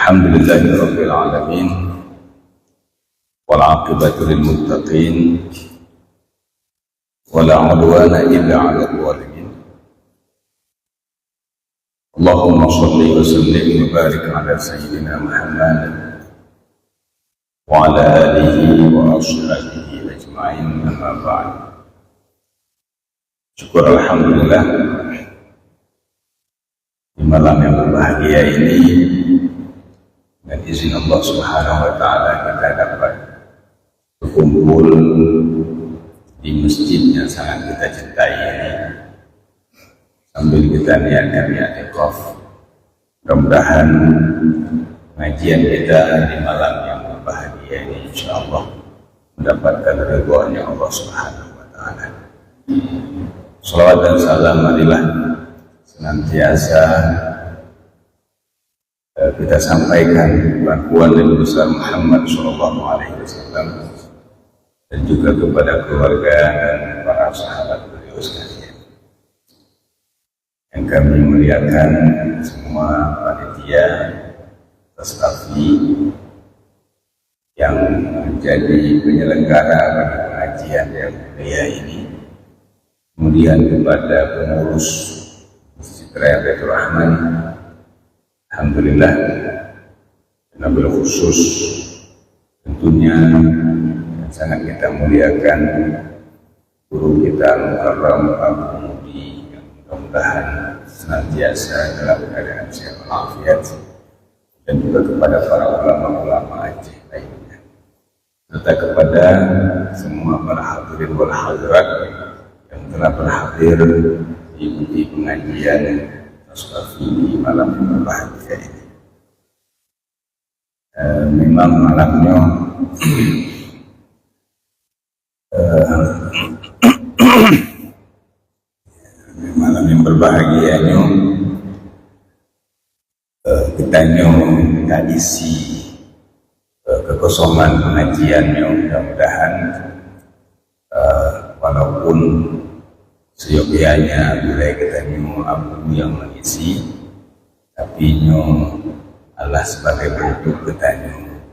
Alhamdulillahi Rabbil Alamin, wal aqibatu lil muttaqin, wala udwana illa 'alal zalimin. Allahumma shalli wa sallim wa barik ala sayyidina Muhammad wa ala alihi wa ashabihi ajma'in, amma ba'd. Syukur alhamdulillah, di malam yang berbahagia ini dengan izin Allah Subhanahu wa Ta'ala kita dapat berkumpul di masjid yang sangat kita cintai ini sambil kita niatkan i'tikaf. Mudah-mudahan pengajian kita di malam yang berbahagia ini insyaallah mendapatkan ridhonya Allah Subhanahu wa Ta'ala. Salawat dan salam marilah senantiasa kita sampaikan pengakuan Nabi besar Muhammad SAW dan juga kepada keluarga dan para sahabat beliau sekalian. Yang kami muliakan semua panitia Tastafi yang menjadi penyelenggara bagi pengajian yang mulia ini, kemudian kepada pengurus Masjid Raya Baitur Rahman, alhamdulillah, wabil khusus tentunya sangat kita muliakan guru kita Mukarram Abu Mudi, yang mudah-mudahan senantiasa dalam keadaan sehat walafiat, dan juga kepada para ulama-ulama Aceh lainnya, serta kepada semua para hadirin wal hadirat yang telah berhadir di pengajian Tastafi di malam yang berbahagia ini. Memang malamnya malam yang berbahagianya kita isi kekosongan pengajiannya. Mudah-mudahan walaupun seyogianya bila kita abu yang mengisi, tapi Allah sebagai bentuk kita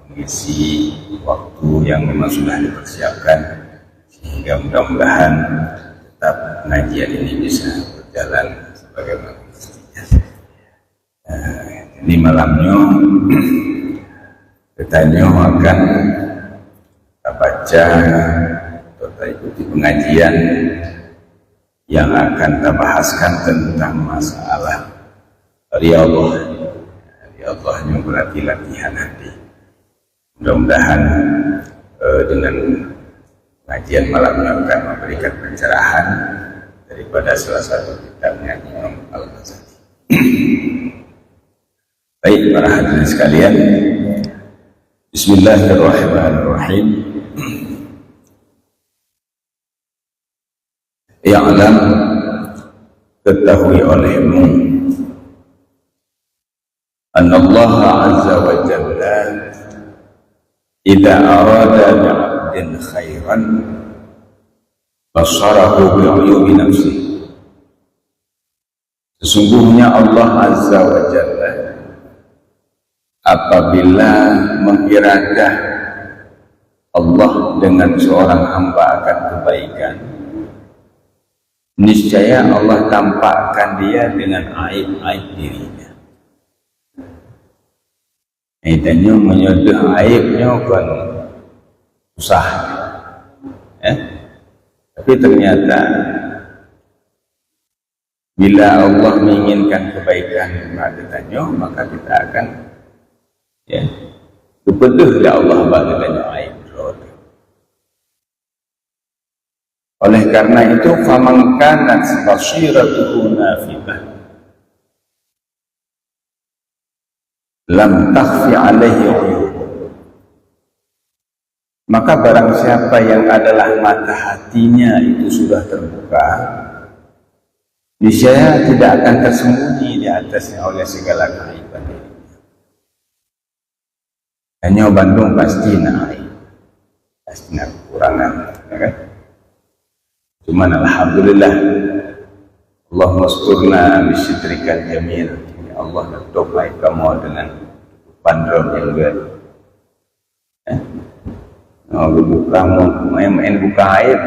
mengisi waktu yang memang sudah dipersiapkan, sehingga mudah-mudahan tetap pengajian ini bisa berjalan sebagaimana mestinya. Ini malamnya kita akan kita baca atau kita ikuti pengajian yang akan kita bahaskan tentang masalah riyadhah. Riyadhahnya berarti latihan hati. Mudah-mudahan dengan pengajian malamnya akan memberikan pencerahan daripada salah satu kitabnya Imam Al-Ghazali. Baik para hadirin sekalian, bismillahirrahmanirrahim. Ya'lam, ketahui olehmu, Allah Azza wa Jalla idza arada bi'abdin khairan basarahu bi'uyubi nafsi. Sesungguhnya Allah Azza wa Jalla apabila mengiradah Allah dengan seorang hamba akan kebaikan, niscaya Allah tampakkan dia dengan aib-aib dirinya. Aitanya menyodoh aibnya kan susah, tapi ternyata bila Allah menginginkan kebaikan pada kita, maka kita akan kepeduh Allah bagi aib. Oleh karena itu, faman kanat basiratuhu nafibah lam takhfi alaihi uyub. Maka barang siapa yang adalah mata hatinya itu sudah terbuka, niscaya tidak akan tersembunyi di atasnya oleh segala kaiban. Hanya Bandung pasti naik, pasti kekurangan, ya kan? Cuman alhamdulillah, Allahumma asturna bisyidrikal jamil. Ya Allah, tutup aib kamu dengan bandron yang dia buka main buka air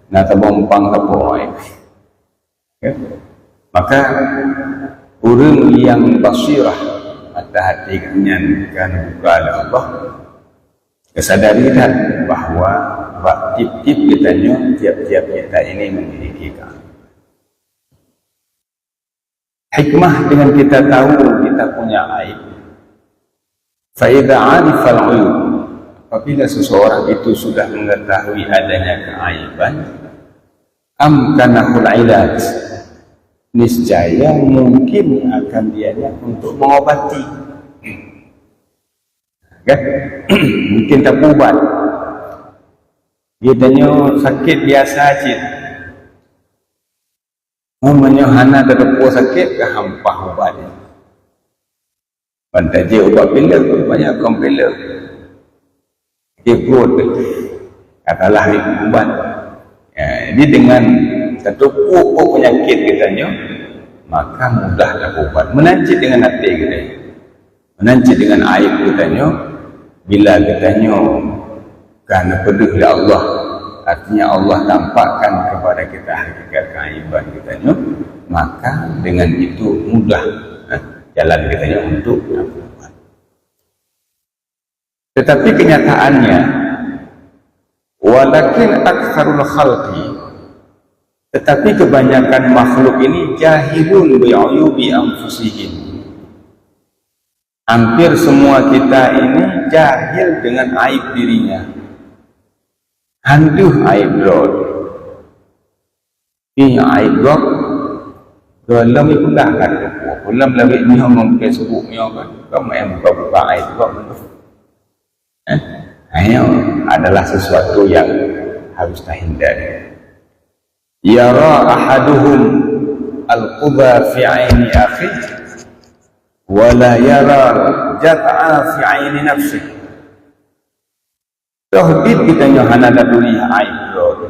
nak terbompang terboy. Maka orang yang basirah mata hati kan buka oleh Allah kesadarian bahawa tip-tip kitanya tiap-tiap kita ini memiliki hikmah dengan kita tahu kita punya aib. Fa'idha 'arifal 'uyub, apabila seseorang itu sudah mengetahui adanya keaiban, amkanahul 'ilaj, niscaya mungkin akan dianya untuk mengobati. Kan? Mungkin tak ubat. Dia tanya sakit biasa aja. Namanya hana terdepu sakit ke hampah ubatnya. Pantai je ubat pilek, banyak kaum pilek. Dia perut, katalah ubat. Jadi dengan satu pokok penyakit katanya, maka mudah ubat. Menancit dengan hati kita, menancit dengan aib katanya. Bila katanya kerana pedih ya Allah, artinya Allah tampakkan kepada kita hakikat keaiban katanya, maka dengan itu mudah jalan katanya untuk berbuat. Tetapi kenyataannya, walakin aktsarul khalqi, tetapi kebanyakan makhluk ini jahilun bi'uyubi anfusihim. Hampir semua kita ini jahil dengan aib dirinya. Handuh aib rod. Ini aib rod. Dalam itu lah kan. Dalam lagi ni orang Facebook ni kan. Kamu yang buka-buka aib rod. Ini adalah sesuatu yang harus terhindari. Yara ahaduhum al-quba fi aini akhi wala yara jat'a fi aini nafsi. Tauhid kita hanya daduri aib rod.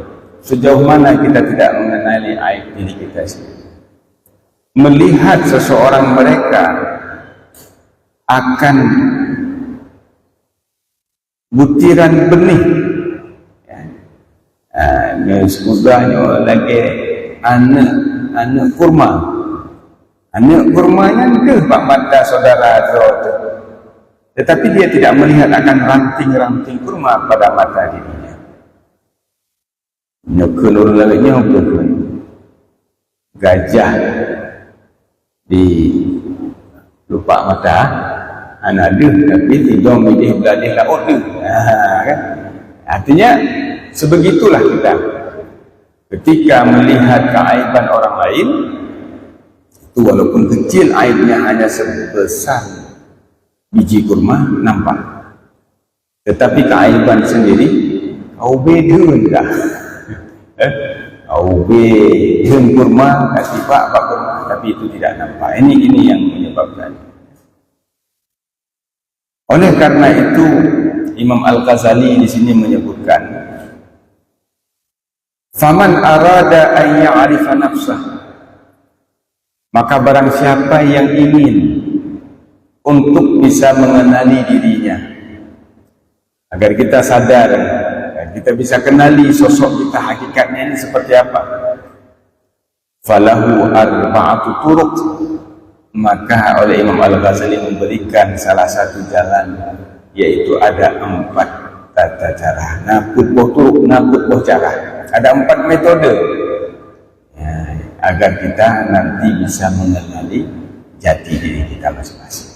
Sejauh mana kita tidak mengenali aib diri kita sendiri. Melihat seseorang mereka akan butiran benih, mudahnya lagi anak kurma. Anak kurmanya ke pak mata saudara tu, tetapi dia tidak melihat akan ranting-ranting kurma pada mata dirinya. Nyokul lainnya pun gajah di lupa mata, anak dia tapi tidur midih beladih laut tu. Kan? Artinya sebegitulah kita ketika melihat keaiban orang lain. Itu walaupun kecil aibnya hanya sebesar biji kurma nampak, tetapi keaiban sendiri kau beda dah. Kau beda kurma kasih pak kurma, tapi itu tidak nampak. Ini yang menyebabkan. Oleh karena itu Imam Al-Ghazali di sini menyebutkan, faman arada an ya'rifa nafsah, maka barang siapa yang ingin untuk bisa mengenali dirinya, agar kita sadar, kita bisa kenali sosok kita hakikatnya ini seperti apa, falahu arba'atu turuq, maka oleh Imam Al-Ghazali memberikan salah satu jalan, yaitu ada 4 tata cara. Nakut boh cara, ada 4 metode agar kita nanti bisa mengenali jati diri kita masing-masing.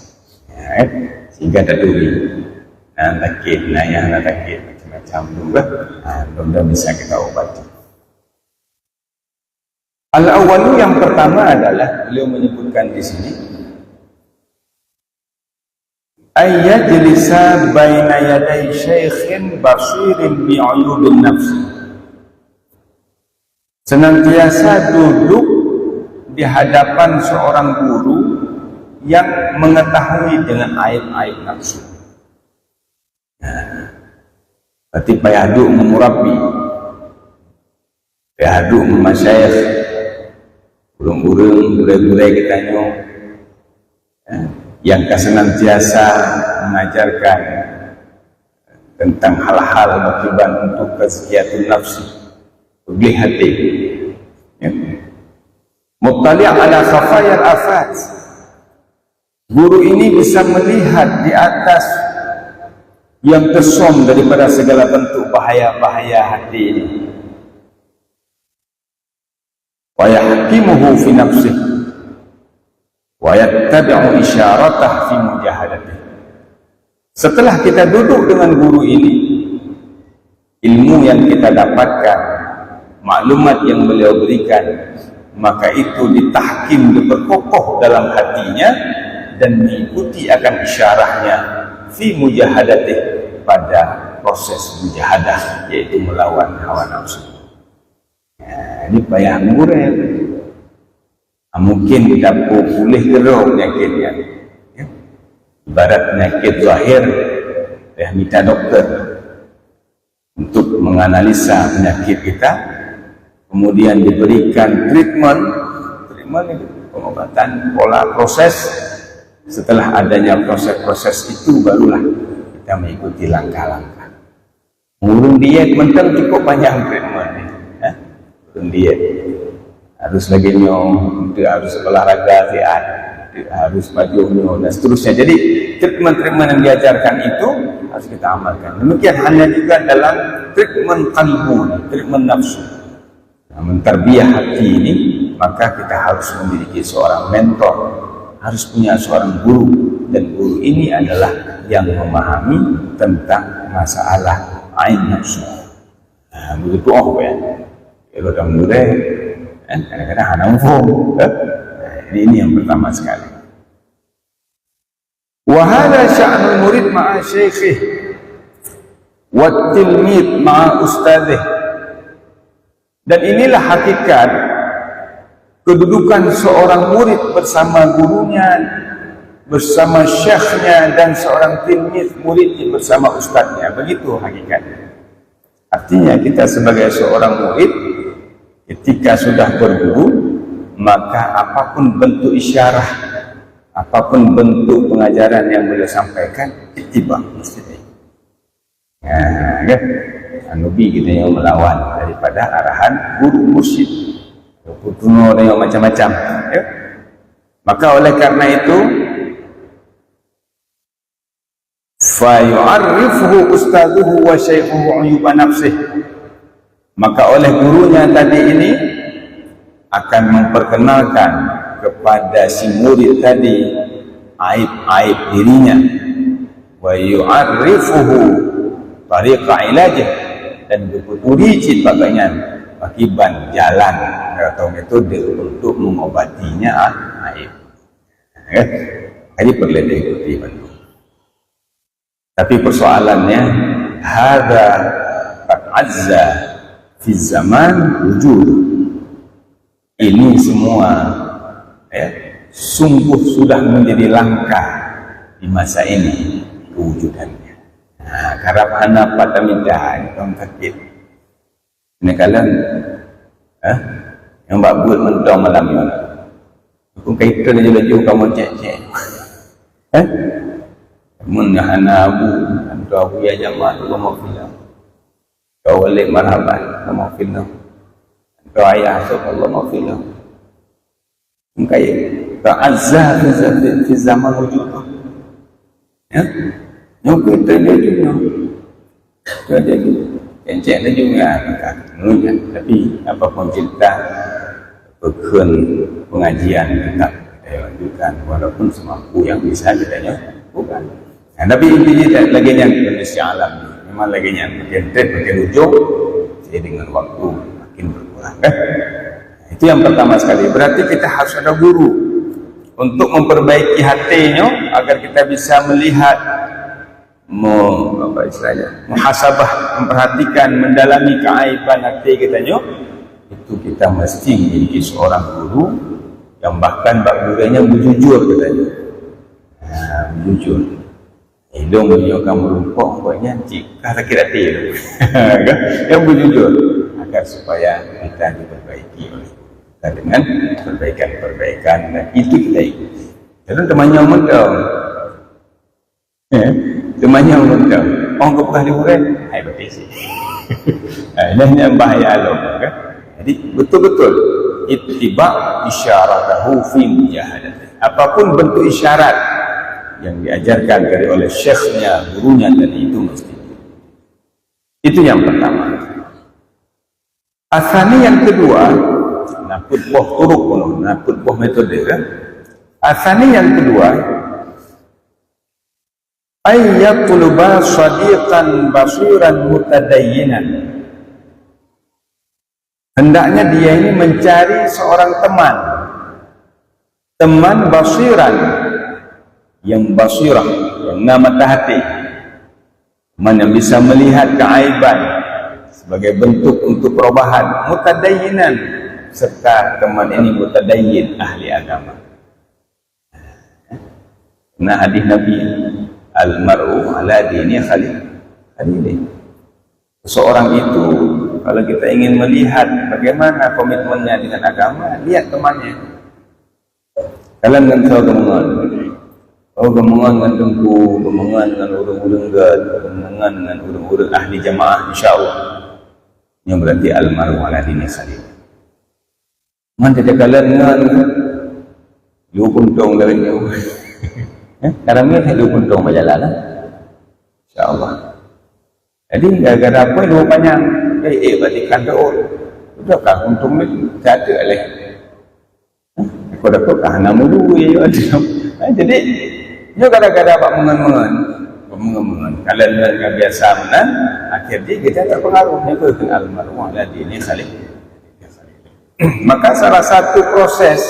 Sehingga tak duri takut, nayah takut macam-macam juga, mudah-mudahan bisa kita obati. Al-awwalu, yang pertama adalah beliau menyebutkan di sini, ayyajlisa baina yaday syaikhin basirin bi'uyubin nafsi, senantiasa duduk di hadapan seorang guru yang mengetahui dengan aib-aib nafsu. Berarti payahdu memurabi, payahdu memasyayikh, burung-burung, burai-burai katanya, yang senantiasa mengajarkan tentang hal-hal motiban untuk tazkiyatun nafsi, beli hati, ya. Muttali' ala khafayal afat, guru ini bisa melihat di atas yang tersom daripada segala bentuk bahaya-bahaya hati ini. Wa yahkimuhu fi nafsihi wa yattabi'u isyaratah fi mujahadatih. Setelah kita duduk dengan guru ini, ilmu yang kita dapatkan, maklumat yang beliau berikan, maka itu ditahkim, diperkokoh dalam hatinya dan diikuti akan isyarahnya fi mujahadatih, pada proses mujahadah, yaitu melawan hawa nafsu. Ini payah murah. Mungkin kita boleh gerok penyakitnya, ya. Ibarat penyakit zahir, minta dokter untuk menganalisa penyakit kita, kemudian diberikan treatment itu pengobatan, pola proses. Setelah adanya proses-proses itu, barulah kita mengikuti langkah-langkah. Mengurung diet mentang cukup panjang treatment, ya. Mengurung diet harus lagi nyong, harus olahraga, harus maju nyong, dan seterusnya. Jadi treatment-treatment yang diajarkan itu harus kita amalkan. Demikian hanya juga dalam treatment qalbu, treatment nafsu. Nah, mentarbiyah hati ini, maka kita harus memiliki seorang mentor, harus punya seorang guru, dan guru ini adalah yang memahami tentang masalah ain nafsu. Nah, begitu ya. Kalau dah mulai, kadang-kadang anak ini yang pertama sekali. Wa hadha sya'nul murid ma'a syaikhih wa tilmid ma'a ustadzih. Dan inilah hakikat kedudukan seorang murid bersama gurunya, bersama syekhnya, dan seorang tilmid muridnya bersama ustadznya. Begitu hakikatnya. Artinya kita sebagai seorang murid, ketika sudah berguru, maka apapun bentuk isyarah, apapun bentuk pengajaran yang beliau sampaikan, ittiba, mesti baik. Nah, kan? Anubi kita yang melawan daripada arahan guru mursyid, putuno dan yang macam-macam, ya? Maka oleh karena itu, fa yu'arrifuhu ustadhuhu wa syaikhuhu uyuba nafsih, maka oleh gurunya tadi ini akan memperkenalkan kepada si murid tadi aib-aib dirinya, wa yu'arrifuhu tariqa ilajih, dan berputuri bagian akiban jalan atau metode untuk mengobatinya aib. Jadi perlu diikuti betul. Tapi persoalannya, hadza qad azza fi zaman wujud. Ini semua sungguh sudah menjadi langka di masa ini kewujudannya. Nah, karena pada minta orang sakit. Ini kalian yang buat mentong malam ini. Aku kaitan aja laju kamu cek-cek. Munahana abu, antu abu ya jamaah Allah maafillah. Kau balik marhaban, Allah maafillah. Kau ayah Allah maafillah. Mungkin ta'azzah fi zaman wujud. Ya, yang kita dia juga. Ada cek dia juga menunjuk. Tapi apapun cerita berkun pengajian tetap kita lanjutkan walaupun semampu yang bisa kita bukan. Nah, tapi intinya lagi yang Indonesia alam memang lagi yang makin ujung, jadi dengan waktu makin berkurang. Itu yang pertama sekali. Berarti kita harus ada guru untuk memperbaiki hatinya agar kita bisa melihat, muhasabah, memperhatikan, mendalami keaiban hati kita. Itu kita mesti memiliki seorang guru yang bahkan gurunya berjujur katanya. Berjujur. Hidung beliau kamu lumpuk, pokoknya jika kira hati yang berjujur agar supaya kita diperbaiki oleh kita dengan perbaikan-perbaikan, dan itu kita ikuti. Jadi temannya mendam. Temannya mendam. Orang ke bekas liburan, hai berpesi. Ini yang bahaya Allah. Kan? Jadi betul-betul ittiba isyaratahu fi mujahadati. Apapun bentuk isyarat yang diajarkan oleh syekhnya, gurunya tadi itu mesti. Itu yang pertama. Asani yang kedua, naput boh turuk pun, naput boh metode kan. Asani yang kedua, ayyatluba shadiqan basiran mutadayyinan. Hendaknya dia ini mencari seorang teman basiran, yang basirah, yang mata hati, teman yang bisa melihat keaiban sebagai bentuk untuk perubahan, mutadayyinan, serta teman ini mutadayyin, ahli agama. Nah, hadis Nabi, al-mar'u ala dini khalili. Seorang itu kalau kita ingin melihat bagaimana komitmennya dengan agama, lihat temannya. Kalian kan tahu gemongan dengan tengku, gemongan dengan urung-urung gad, gemongan dengan urung-urung ahli jamaah, insyaAllah. Yang berarti al-mar'u ala dini khalili. Man tidak kalian dengan lu puntong dari jauh. Karena saya lu puntong berjalan, insyaAllah. Jadi gara-gara apa lu panjang? Berarti kan doa. Sudahkah untung ni tak ada leh. Kau dah kau kahana mulu ya. Jadi ni gara-gara apa mengen. Kalian dengan biasa menan, akhirnya kita tak pengaruh. Ni pun al-mar'u ala dini khalil. Maka salah satu proses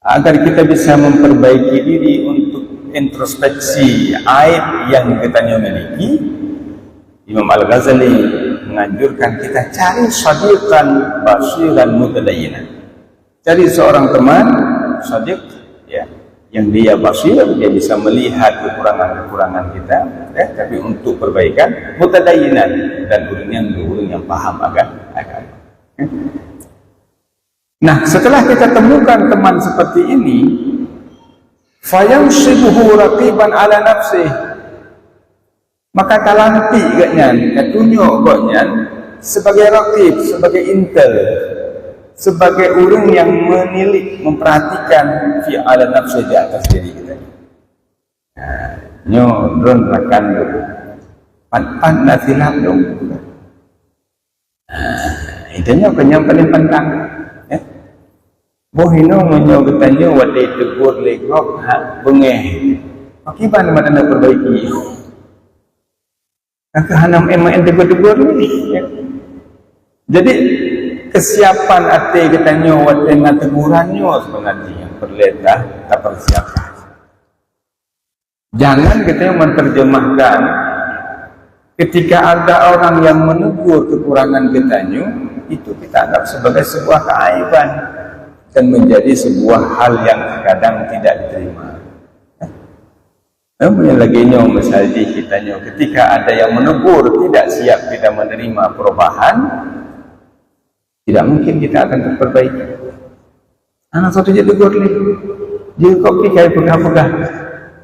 agar kita bisa memperbaiki diri untuk introspeksi aib yang kita miliki, Imam Al-Ghazali menganjurkan kita cari shadiqan basiran mutadayyinan. Cari seorang teman shadiq, ya, yang dia basir, dia bisa melihat kekurangan-kekurangan kita, ya, tapi untuk perbaikan, mutadayyinan, dan orang yang paham agama. Nah, setelah kita temukan teman seperti ini, fayansibuhu raqiban ala nafsih, maka talanti gaknya, tunjuk gaknya sebagai raqib, sebagai intel, sebagai orang yang menilik, memperhatikan fi ala nafsih, di atas diri kita. Nah, nyo drone rakan dulu, pan nasilah dong. Itunya yang paling penting. Bohino menyo bertanya wadai tegur legok bengeh. Akibat mana nak perbaiki? Nak hanam emain tegur-tegur ni. Jadi kesiapan hati kita nyo wadai nak tegurannya sebenarnya yang perletah tak persiapan. Jangan kita menerjemahkan ketika ada orang yang menegur kekurangan kita nyo, itu kita anggap sebagai sebuah keaiban dan menjadi sebuah hal yang kadang tidak diterima. Namun yang lagi nyo misalnya kita nyo, ketika ada yang menegur tidak siap kita menerima perubahan, tidak mungkin kita akan terperbaiki. Anak satu je tegur ni, dia kopi kayak pegah-pegah,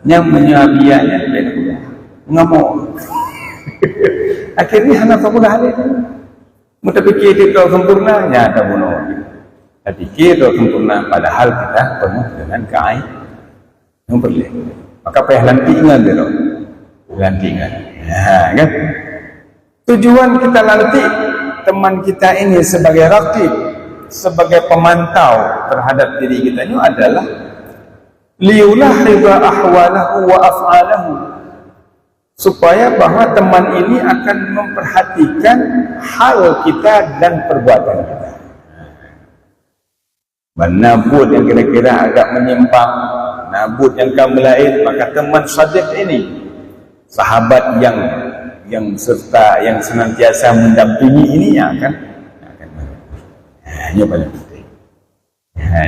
yang menyabianya beda-beda, ngamuk. Akhirnya anak satu dah ada. Mudah fikir dia sempurna, nyata bunuh. Kita fikir dia sempurna, padahal kita penuh dengan yang berleh. Maka payah lantingan dia, lantingan. Kan? Tujuan kita lantik teman kita ini sebagai raqib, sebagai pemantau terhadap diri kita ini adalah liyulahidha ahwalahu wa af'alahu, supaya bahwa teman ini akan memperhatikan hal kita dan perbuatan kita. Nabut yang kira-kira agak menyimpang, nabut yang kamu lain, maka teman sadiq ini, sahabat yang serta yang senantiasa mendampingi ini yang akan hanya paling penting.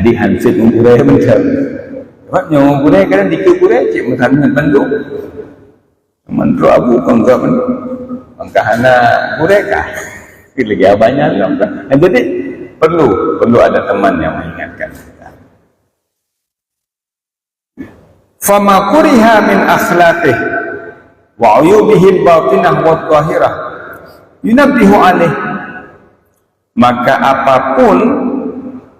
Di hansip menggurai macam sebabnya menggurai kadang dikegurai cik menghamil bantu mentro abu kongga mengkahana gurekah lagi abanya lah. Jadi perlu ada teman yang mengingatkan kita. fama kuriha min akhlaqih wa uyubihi batinah wa zahirah yunabbihu alaih, maka apapun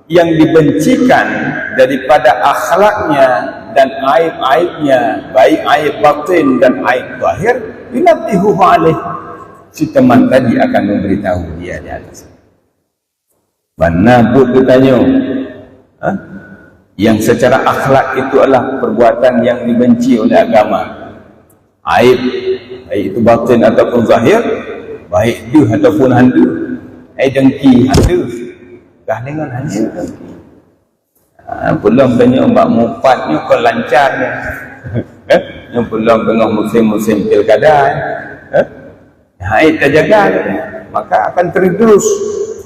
yang dibencikan daripada akhlaknya dan aib-aibnya, baik aib batin dan aib zahir, yunabbihu alaih, si teman tadi akan memberitahu dia di atas. Mana pun ditanya, yang secara akhlak itu adalah perbuatan yang dibenci oleh agama, aib, baik itu batin ataupun zahir, baik du ataupun handu, dengki handu, dengan handu dengki. Belum tanya mbak mupatnya kau lancarnya, yang belum tengah musim-musim pilkada, haid tak jaga, maka akan tergerus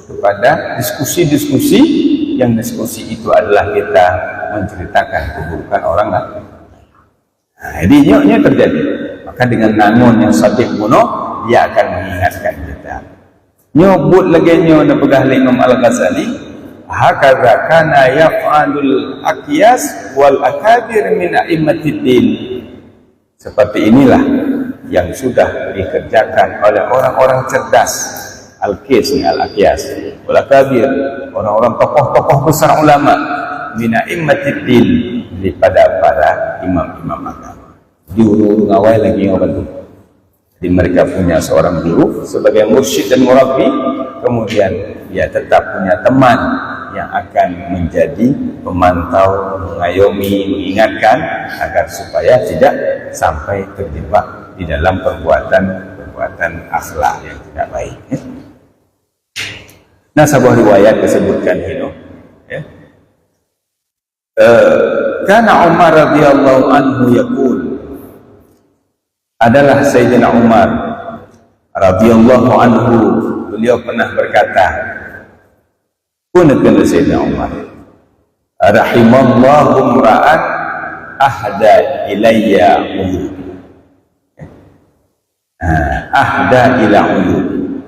kepada diskusi-diskusi yang diskusi itu adalah kita menceritakan keburukan orang lain. Jadi nyoknya terjadi, maka dengan nangun yang sadiq bunuh, dia akan mengingatkan kita. Nyobut lagi nyo na pegah Imam Al-Ghazali, hakadha kana yaf'alul aqyas wal akabir min a'immatid din. Seperti inilah yang sudah dikerjakan oleh orang-orang cerdas, al-qis ni al-aqyas wal akabir, orang-orang tokoh-tokoh besar ulama, min a'immatid din, daripada para imam-imam agama. Diurung awal lagi orang itu. Jadi mereka punya seorang guru sebagai mursyid dan murabbi, kemudian dia tetap punya teman yang akan menjadi pemantau, mengayomi, mengingatkan agar supaya tidak sampai terjebak di dalam perbuatan akhlak yang tidak baik. Nah, sebuah riwayat disebutkan ini, karena Umar radhiyallahu anhu yaqul, adalah Sayyidina Umar radhiyallahu anhu, beliau pernah berkata, kunakala Sayyidina Umar, rahimallahu ra'at ahda ilayya uyubi, ahda ila uyubi,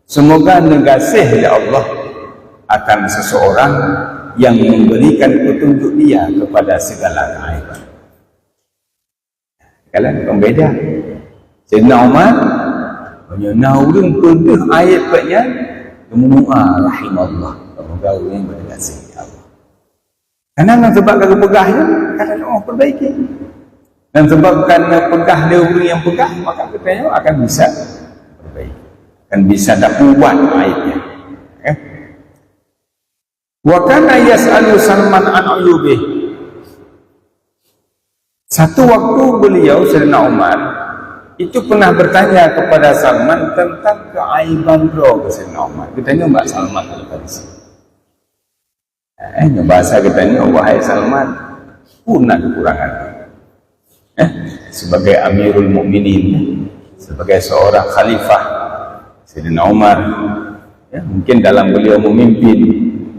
semoga negasih ya Allah akan seseorang yang memberikan petunjuk dia kepada segala keaiban. Kalian pembeda Sayyidina Umar menyenawung kunduh ayat banyak kemunuah rahimallah, semoga yang berdasih Allah. Karena sebabkan kepegahnya kata Allah perbaiki, dan sebabkan pegah dia orang yang pegah, maka katanya akan bisa perbaiki, akan bisa tak kuat ayatnya. Wa kana yas'alu Salman an uyubih. Satu waktu beliau Sayyidina Umar itu pernah bertanya kepada Salman tentang keaiban roh Sayyidina Umar. Ditanya Mbak Salman Al-Farisi. Bahasa katanya, wahai Salman, punah kekurangan. Sebagai Amirul Mukminin, sebagai seorang khalifah Sayyidina Umar, mungkin dalam beliau memimpin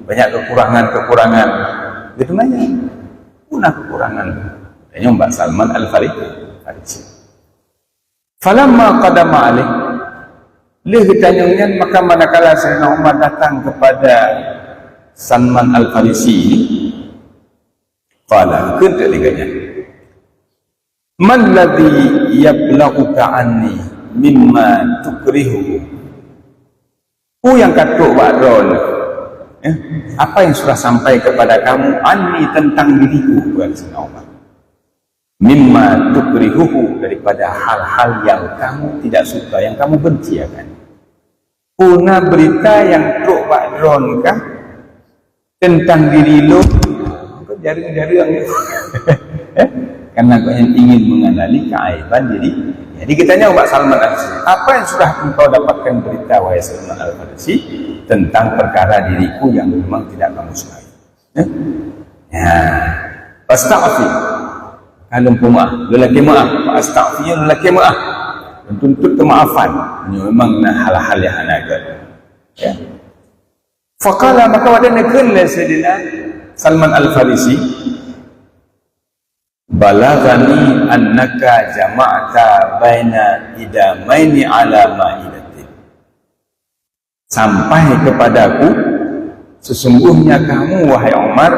banyak kekurangan-kekurangan. Gitu nanya, punah kekurangan. Tanya Mbak Salman Al-Farisi. Falamma qadama alaih, lih ditanyanya, maka manakala Sayyidina Umar datang kepada Salman Al-Farisi, qala, kata liganya, man ladhi yablaghuka anni mimma tukrihu. Yang katuk wadron, apa yang sudah sampai kepada kamu anni, tentang diriku, kata Sayyidina Umar, mimma tukrihuhu, daripada hal-hal yang kamu tidak suka, yang kamu benci akan. Puna berita yang truk bakdron kah tentang diri lo, jaring-jaring karena kau yang ingin mengenali keaiban diri. Jadi kitanya Mbak Salman Al-Farisi, apa yang sudah engkau dapatkan berita wahai Salman Al-Farisi tentang perkara diriku yang memang tidak kamu sukai? Astaghfir, kalau maaf, lelaki maaf, astaghfir, lelaki maaf, tuntut kemaafan, memang hal-hal yang anaga. Faqala, maka wadana kunna Sayyidina Salman Al-Farisi, balagani annaka jama'ta baina idamaini ala ma'idatin. Sampai kepadaku, sesungguhnya kamu wahai Umar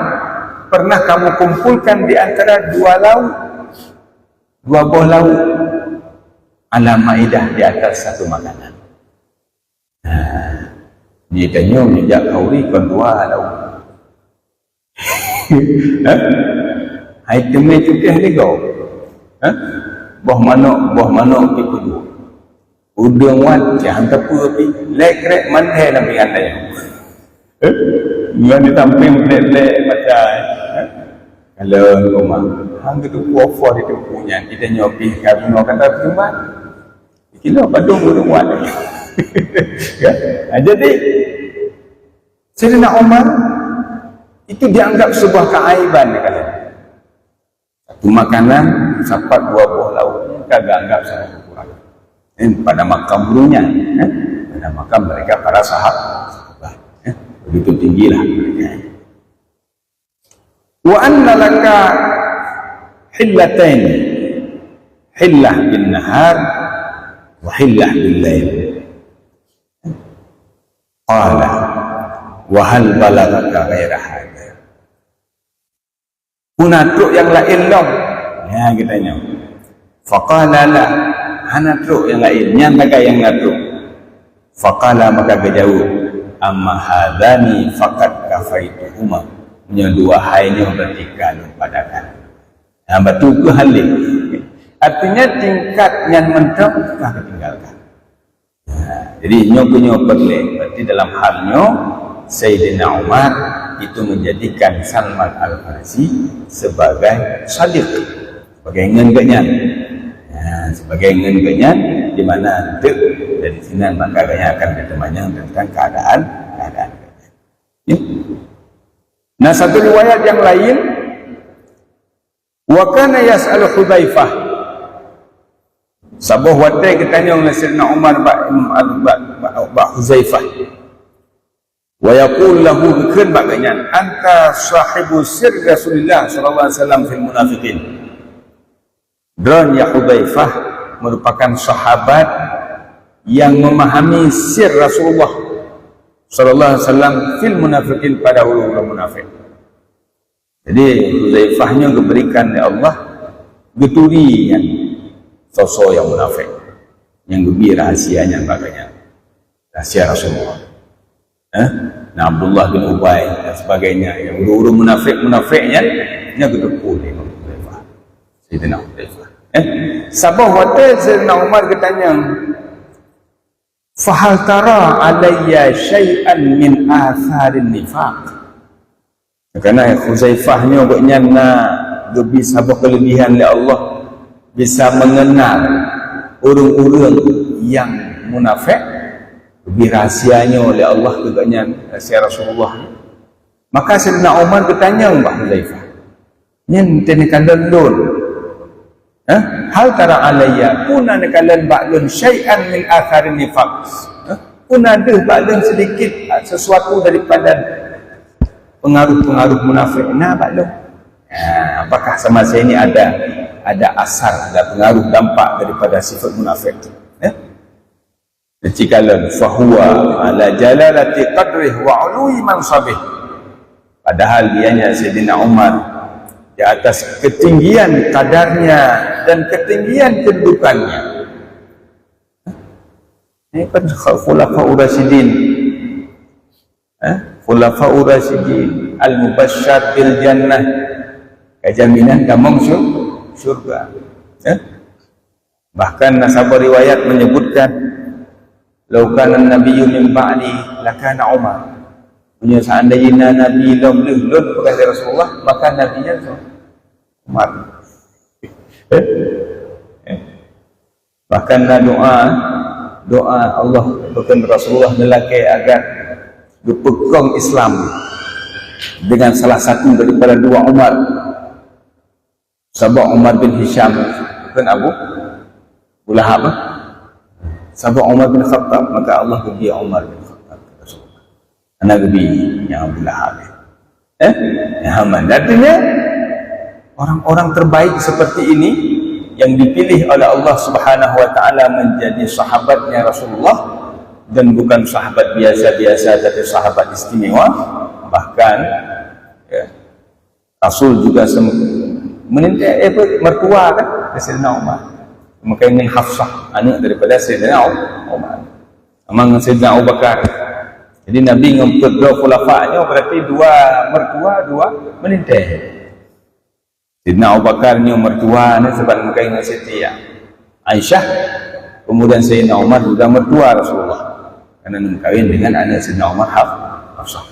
pernah kamu kumpulkan di antara dua lauk 2 buah lauk ala maidah di atas satu makanan. Dia tanya sejak kauri kon 2 lauk. Item itu dia kau. Buah manok di kudu. Udang wan jangan tepu api. Lek-lek mandai nabi andai. Ngan ditamping lek-lek macam kalau rumah hang itu kuafah itu punya kita nyopi karena kata cuma kilo padung udang wan. Jadi Sayyidina Umar itu dianggap sebuah keaiban kali. Satu makanan sapat 2 buah lauk kagak anggap sangat kurang. Pada makam gurunya, pada makam mereka para sahabat, begitu tinggilah mereka. Wa anna laka hillatain, hillah bin nahar wa hillah bil lail. Qala wa hal balagaka ghaira hadha. Unatruk yang lain dong. Ya kitanya. Faqala la, hanatruk yang lain, nyangka yang ngatruk. Faqala maka kejauh, amma hadani faqad kafaituhuma. Nya 2 hainnya berarti kalau padakan. Nah, betul ke halik. Artinya tingkat yang mentok telah ketinggalkan. Nah, jadi nyok-nyok berarti dalam halnya Sayyidina Umar itu menjadikan Salman Al-Farisi sebagai sadiq, sebagai ngengenyan. Nah, sebagai ngengenyan di mana dari sini maka agaknya akan ditemanya tentang keadaan. Ya. Nah, satu riwayat yang lain, wa kana yas'alu Hudzaifah. Sabuh watai ketanya oleh Sayyidina Umar ba Hudzaifah. Wa yaqul lahu bikin baganya anta sahibu sir Rasulullah sallallahu alaihi wasallam fil munafiqin. Dan ya Hudzaifah merupakan sahabat yang memahami sir Rasulullah sallallahu alaihi wasallam fil munafiqin pada orang munafik. Jadi Hudzaifahnya diberikan oleh Allah geturi yang sosok yang munafik, yang lebih rahasianya bagainya rahasia Rasulullah. Nah, Abdullah bin Ubay dan sebagainya yang guru-guru munafiknya nya gedepul di Hudzaifah. Sayyidina Hudzaifah. Sabah waktu Sayyidina Umar bertanya, "Fahal tara alayya syai'an min atharin nifaq?" Karena Hudzaifahnya buatnya bisa berkelebihan oleh Allah, bisa mengenal orang-orang yang munafik, lebih rahasianya oleh Allah tegaknya rahsia Rasulullah. Maka Sayyidina Umar bertanya Mbah Hudzaifah, "Nyen tenekalan lun? Hal tara alayya kuna nekalan ba'lun syai'an min atharin nifaq?" Pun ada ba'lun sedikit sesuatu daripada pengaruh-pengaruh munafik. Nah, ba'lun. Apakah sama saya ini ada asar, ada pengaruh dampak daripada sifat munafik? Jikalau fahuwa ala jalalati qadrih wa ului mansabih. Padahal dianya Sayyidina Umar di atas ketinggian kadarnya dan ketinggian kedudukannya. Ini kan khulafa'ur rasyidin. Khulafa'ur rasyidin al-mubasysyar bil jannah. Jaminan kamu surga. Bahkan nasabah riwayat menyebutkan laukan nabiyyu min ba'di lakana Umar. Punya seandainya nabi lulun bekas Rasulullah, maka nabinya Umar. Bahkan doa Allah bahkan Rasulullah melaki agar berpegang Islam dengan salah satu daripada 2 Umar. Sabah Umar bin Hisham bukan Abu Lahab. Sabah Umar bin Khattab, maka Allah bagi Umar bin Khattab Rasulullah. Anak bagi yang Abu Lahab. Haman. Artinya orang-orang terbaik seperti ini yang dipilih oleh Allah Subhanahu wa taala menjadi sahabatnya Rasulullah, dan bukan sahabat biasa-biasa tapi sahabat istimewa. Bahkan Rasul juga mertua kan Sayyidina Umar. Maka ini Hafsah, anak daripada Sayyidina Umar. Amang Sayyidina Abu Bakar. Jadi Nabi ngemput dua khulafa'nya, berarti dua mertua, dua menintai. Sayyidina Abu Bakar ni mertua ni sebab maka dengan Siti Aisyah. Kemudian Sayyidina Umar sudah mertua Rasulullah. Karena berkahwin dengan anak Sayyidina Umar Hafsah.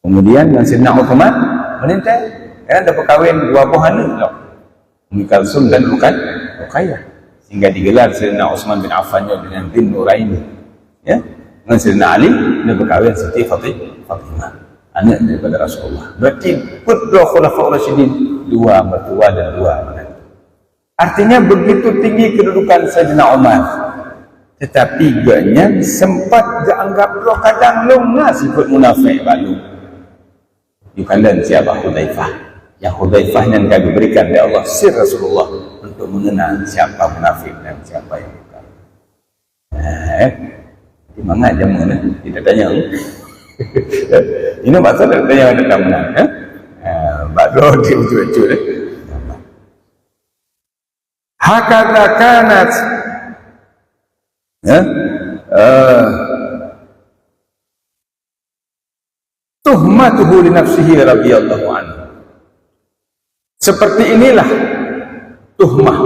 Kemudian dengan Sayyidina Uthman menintai. Kan ada perkahwin dua buah anak, Ummi Kalsum dan Ruqayyah, sehingga digelar Sayyidina Utsman bin Affan dengan bin Nuraini. Ya, dengan Sayyidina Ali dia berkahwin Siti Fatimah, anak daripada Rasulullah. Berarti putra Khulafaur Rasyidin, dua mertua dan dua menantu. Artinya begitu tinggi kedudukan Sayyidina Umar, tetapi ganya sempat dianggap kadang longgar sifat munafik balu. Yukalan siapa Hudzaifah. Yang Hudzaifah yang kami berikan oleh Allah sir Rasulullah untuk mengenal siapa munafik dan siapa yang bukan. Di mana jamu ni? Kita tanya. Ini maksud tanya ada kamu. Baru dia betul-betul. Hakadha kanat. Tuhmatuhu li nafsihi radhiyallahu anhu. Seperti inilah tuhmah,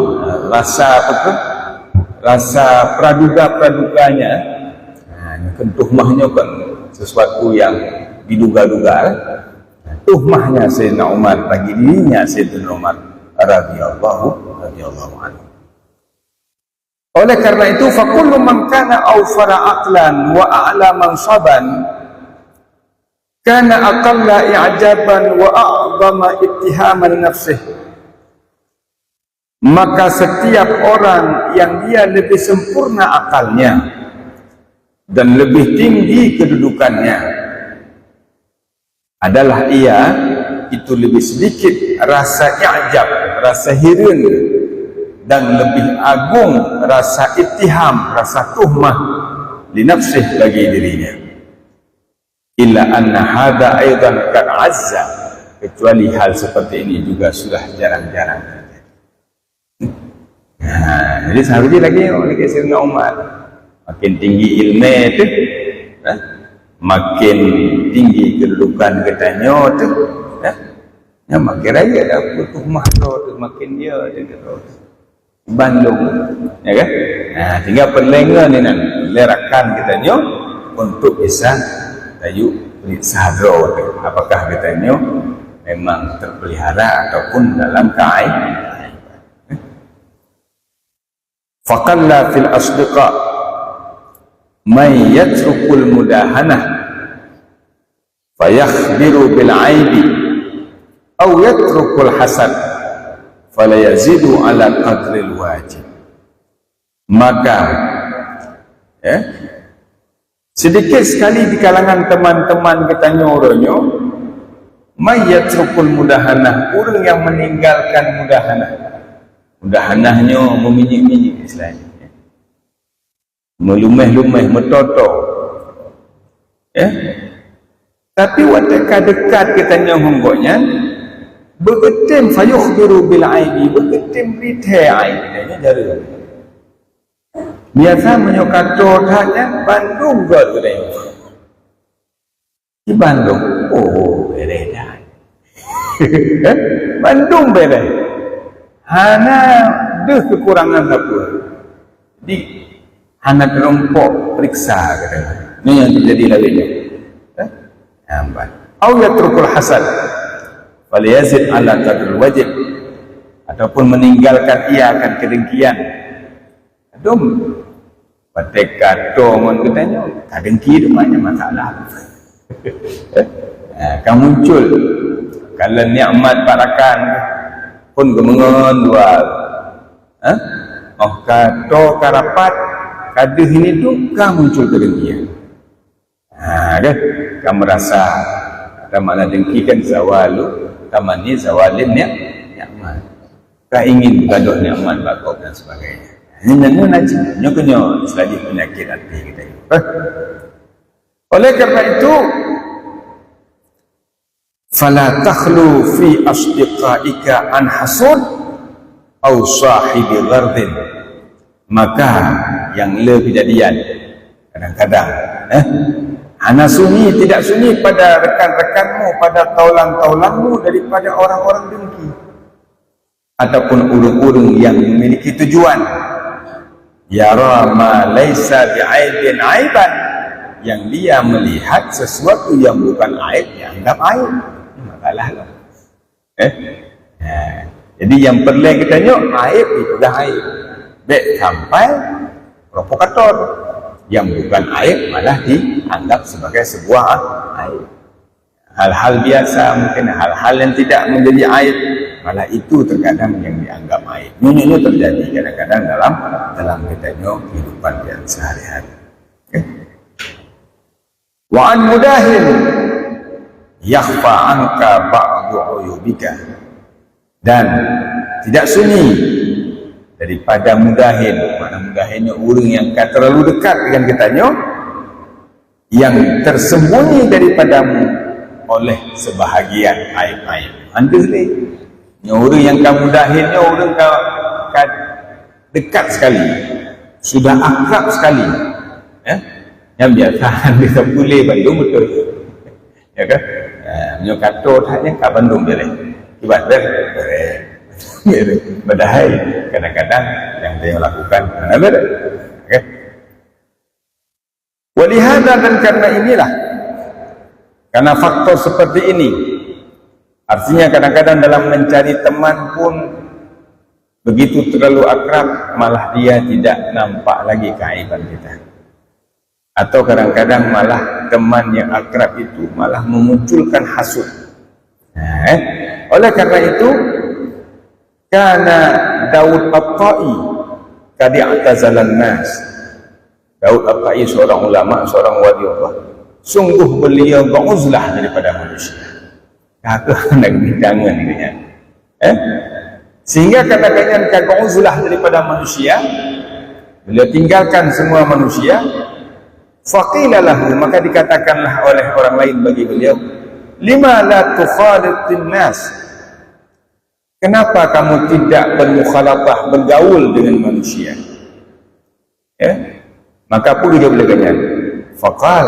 rasa praduga-praduganya. Kan tuhmahnya kan sesuatu yang diduga-duga. Tuhmahnya Sayyidina Umar bagi dirinya Sayyidina Umar radhiyallahu anhu. Oleh karena itu, fakullu man kana awfara aqlan wa a'la mansaban kana aqalla i'jaban wa a'zama ittihaman nafsih. Maka setiap orang yang dia lebih sempurna akalnya dan lebih tinggi kedudukannya adalah ia itu lebih sedikit rasa i'jab, rasa heran, dan lebih agung rasa ittiham, rasa tuhmah li nafsih bagi dirinya. Illa anna hadha aidan kad azza, kecuali hal seperti ini juga sudah jarang-jarang terjadi. Jadi seharusnya lagi Sayyidina Umar makin tinggi ilmu itu, makin tinggi kedudukan katanya tu, ya makin raya dah tuhmah tu makin dia terus Bandung, ya kan? Tinggal perlenga ni nak lerakan katanya untuk bisa tajuk sadro, apakah katanya memang terpelihara ataupun dalam keaiban. Faqalla fil asdiqa may yatrukul mudahanah fayakhbiru bil aibi aw yatrukul hasad fala yazidu ala qadril wajib. Maka sedikit sekali di kalangan teman-teman katanya orangnya mayyatrukul mudahanah, orang yang meninggalkan mudahanah. Mudahanahnya meminyik-minyik istilahnya, melumeh-lumeh, metoto, tapi waktu dekat katanya honggoknya berketim fayukhbiru bil aibi, berketim berita aib katanya jari. Biasa menyokato tanya Bandung ke katanya. Di Bandung, beres dah. Bandung beres. Hana deh kekurangan apa? Di hana kelompok periksa katanya. Ini yang terjadi lainnya. Nampak. Au yatrukul hasad faliyazid ala qadril wajib, ataupun meninggalkan ia akan kedengkian. Adum pateka tongon katanya kadengki tu banyak masalah. Kan muncul kalau nikmat barakan pun gemengon luar. Kato karapat kadeh ini tu kan muncul kedengkian. Kan kamu merasa ada makna dengki kan zawalu tamani zawalin nikmat. Kau ingin gaduh nikmat bakau dan sebagainya. Ini nanti nyokonyo selagi penyakit hati kita. Oleh karena itu fala takhlu fi asdiqaika an hasud au sahibi ghardin. Maka yang kejadian kadang-kadang ana sunyi, tidak sunyi pada rekan-rekanmu, pada taulan-taulanmu daripada orang-orang dengki ataupun urung-urung yang memiliki tujuan. Yara ma laisa bi'aibin aiban, yang dia melihat sesuatu yang bukan aib dia anggap aib. Masalah lah. Jadi yang perlu kita tengok aib itu dah aib. Baik sampai provokator, yang bukan aib malah dianggap sebagai sebuah aib. Hal-hal biasa, mungkin hal-hal yang tidak menjadi aib, malah itu terkadang yang dianggap aib. Ini terjadi kadang-kadang dalam kita tengok kehidupan yang sehari-hari. Wa an mudahin yakhfa anka ba'du uyubika, dan tidak sunyi daripada mudahin. Mana mudahinnya orang yang terlalu dekat dengan kitanya, yang tersembunyi daripadamu oleh sebahagian aib-aib. Anda sendiri orang yang kamu mudahinnya orang kau dekat sekali, sudah akrab sekali, yang biasa kita boleh Bandung betul, ya kan? Menyo kata taknya ke Bandung boleh, kibat boleh. Padahal kadang-kadang yang dia lakukan mana beda. Okay. Walihada, dan karena inilah, karena faktor seperti ini, artinya kadang-kadang dalam mencari teman pun begitu terlalu akrab, malah dia tidak nampak lagi keaiban kita. Atau kadang-kadang malah teman yang akrab itu malah memunculkan hasud. Oleh karena itu, karena Daud At-Tai kadi atazalan nas. Daud At-Tai seorang ulama, seorang wali Allah. Sungguh beliau beruzlah daripada manusia. Kakak nak bidangan dia. Sehingga kadang-kadang kagak uzlah daripada manusia, beliau tinggalkan semua manusia. Faqila lahu, maka dikatakanlah oleh orang lain bagi beliau, lima la tukhalitin nas, kenapa kamu tidak bermukhalafah, bergaul dengan manusia? Maka pun dia berkata, faqal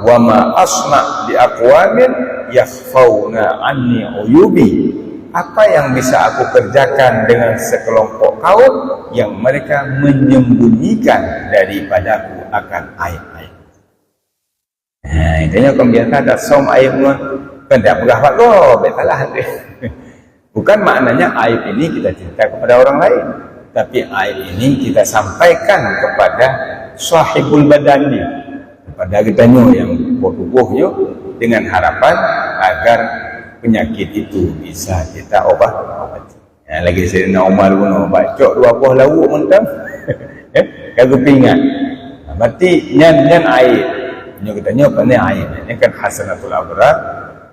wa ma asma bi aqwamin yakhfauna anni uyubi, apa yang bisa aku kerjakan dengan sekelompok kaum yang mereka menyembunyikan daripadaku akan aib-aib. Intinya kau biasa ada som aib pun tidak bergahwat kau, betalah. Bukan maknanya aib ini kita cerita kepada orang lain, tapi aib ini kita sampaikan kepada sahibul badani, kepada kitanya yang tubuhnya, dengan harapan agar penyakit itu bisa kita obati. Lagi Sayyidina Umar pun bacok 2 buah lauk mentang kagak pingat. Berarti nyan aib. Nyo katanya apa ni aib? Ini kan hasanatul abrar,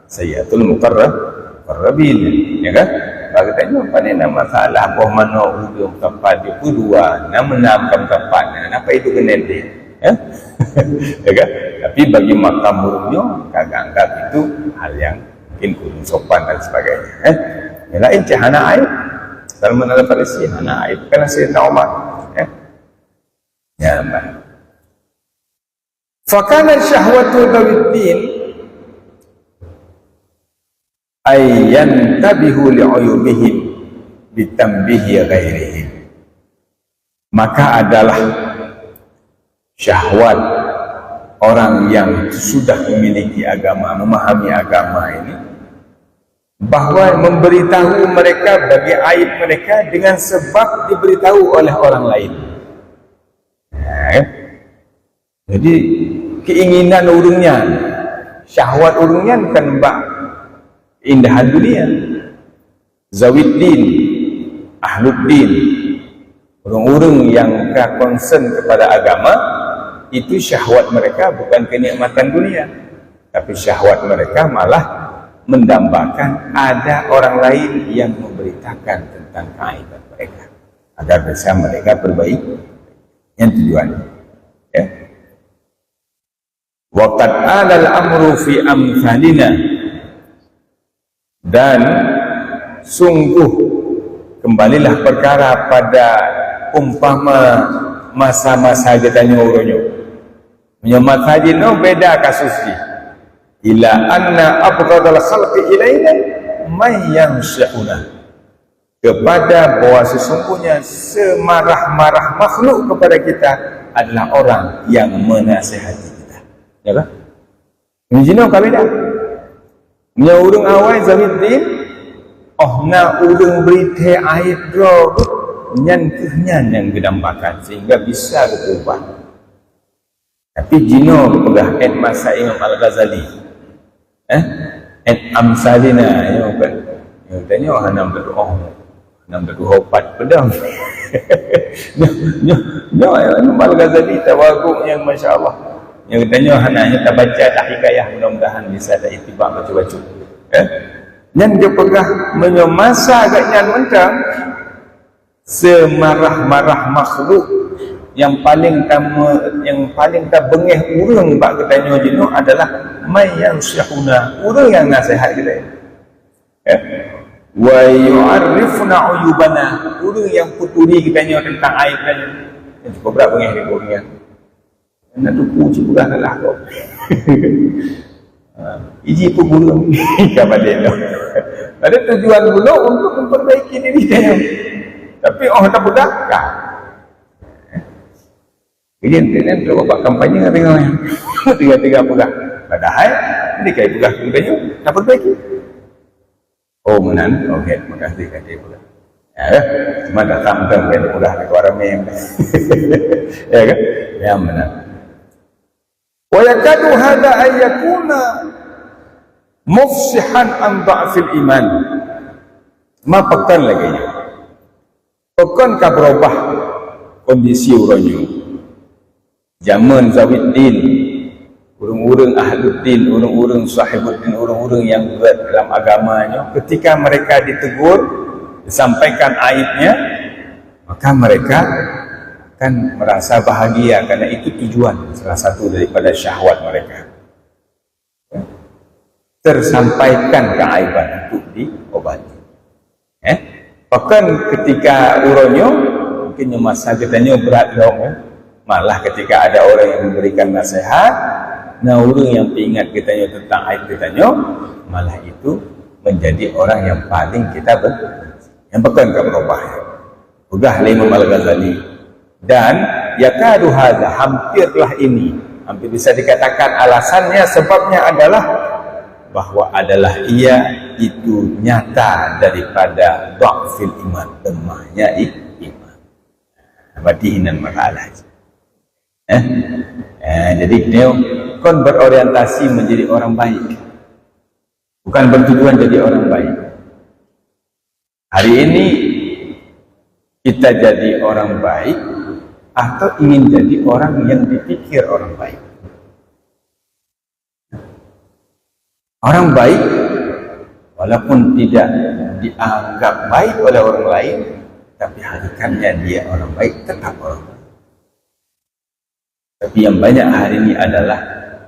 sayyatul muqarrabin, ya kan? Bagi tanya apa ni nama masalah apa mana ujung tempat dia dua, nama tempat. Kenapa itu kena dia? Ya kan? Tapi bagi makam burungnya kagak anggap itu hal yang mungkin kurang sopan dan sebagainya. Yang lain cahana aib. Salman al-Farisi hana aib karena Sayyidina Umar. Ya, baik. Fakana syahwatu dawiddin ayyan tabihu li'uyubihim bitambihi ghairihim. Maka adalah syahwat orang yang sudah memiliki agama, memahami agama ini, bahwa memberitahu mereka bagi aib mereka dengan sebab diberitahu oleh orang lain. Jadi keinginan urungnya, syahwat urungnya bukan mbak indahan dunia. Zawiddin, ahluddin, orang-orang yang concern kepada agama, itu syahwat mereka bukan kenikmatan dunia, tapi syahwat mereka malah mendambakan ada orang lain yang memberitakan tentang keaiban mereka agar bisa mereka perbaiki. Yang tujuannya, ya. Waqad alal amru fi amsalina Dan sungguh kembalilah perkara pada umpama masa-masa katanya uronyo menyemat haji no beda kasus ni ila anna abghadal khalqi ilaina may yansha'una, kepada bahwa sesungguhnya semarah-marah makhluk kepada kita adalah orang yang menasihati kita. Ya kan? Menjino kami dah. Nya urang awal Zawiddin, oh na urang berite air dro nyan kehnyan yang gedambakan sehingga bisa berubah. Tapi jino pegah et masa Imam Al-Ghazali. Et amsalina yo kan. Yo tanya hanam berdoa. Hanam berdoa opat pedang. Nyo Imam Al-Ghazali tawagu yang masya-Allah. Yang tanya hananya tak baca tak hikayah, mudah-mudahan bisa tak itibak baca-baca. Nyan dia pegah menyemasa agaknya mentang semarah-marah makhluk yang paling tak bengih urang bak katanya jenuh adalah mayang syahuna, urang yang nasihat kita. Wa yu'arrifuna uyubana, urang yang puturi katanya tentang aib katanya. Yang cukup berat bengih dia urang. Nak tupu cukup lah kau. Iji pun burung kepada dia. Ada tujuan dulu untuk memperbaiki diri dia. Tapi tak berdakah. Kemudian kalau bapak kampanye dengan yang tiga-tiga pegah. Padahal ini kayak pegah kemudiannya tak perbaiki. Oh menan, okey, terima kasih kata pegah. Ya, cuma datang kan kata pegah ke orang mem. Ya kan? Ya menan. Wa yakadu hadha ay yakuna mufsihan an dha'fil iman. Ma pekan lagi. Pekan ka berubah kondisi uronyo. Zaman Zawiddin, urang-urang ahluddin, urang-urang sahibuddin, urang-urang yang berat dalam agamanya, ketika mereka ditegur, disampaikan aibnya, maka mereka akan merasa bahagia karena itu tujuan salah satu daripada syahwat mereka. Tersampaikan keaiban untuk diobati. Bahkan ketika uronyo mungkin masa katanya berat dong, malah ketika ada orang yang memberikan nasihat, nah orang yang ingat kitanya tentang aib kitanya, malah itu menjadi orang yang paling kita yang bahkan tak berubah. Ugah Imam Al-Ghazali. Dan yakadu hadza, hampirlah ini, hampir bisa dikatakan alasannya, sebabnya adalah bahwa adalah ia itu nyata daripada dha'fil iman, lemahnya iman. Badihinan makalah. Jadi dia kon berorientasi menjadi orang baik, bukan bertujuan jadi orang baik. Hari ini kita jadi orang baik atau ingin jadi orang yang dipikir orang baik. Orang baik walaupun tidak dianggap baik oleh orang lain, tapi hakikatnya dia orang baik, tetap orang baik. Tapi yang banyak hari ini adalah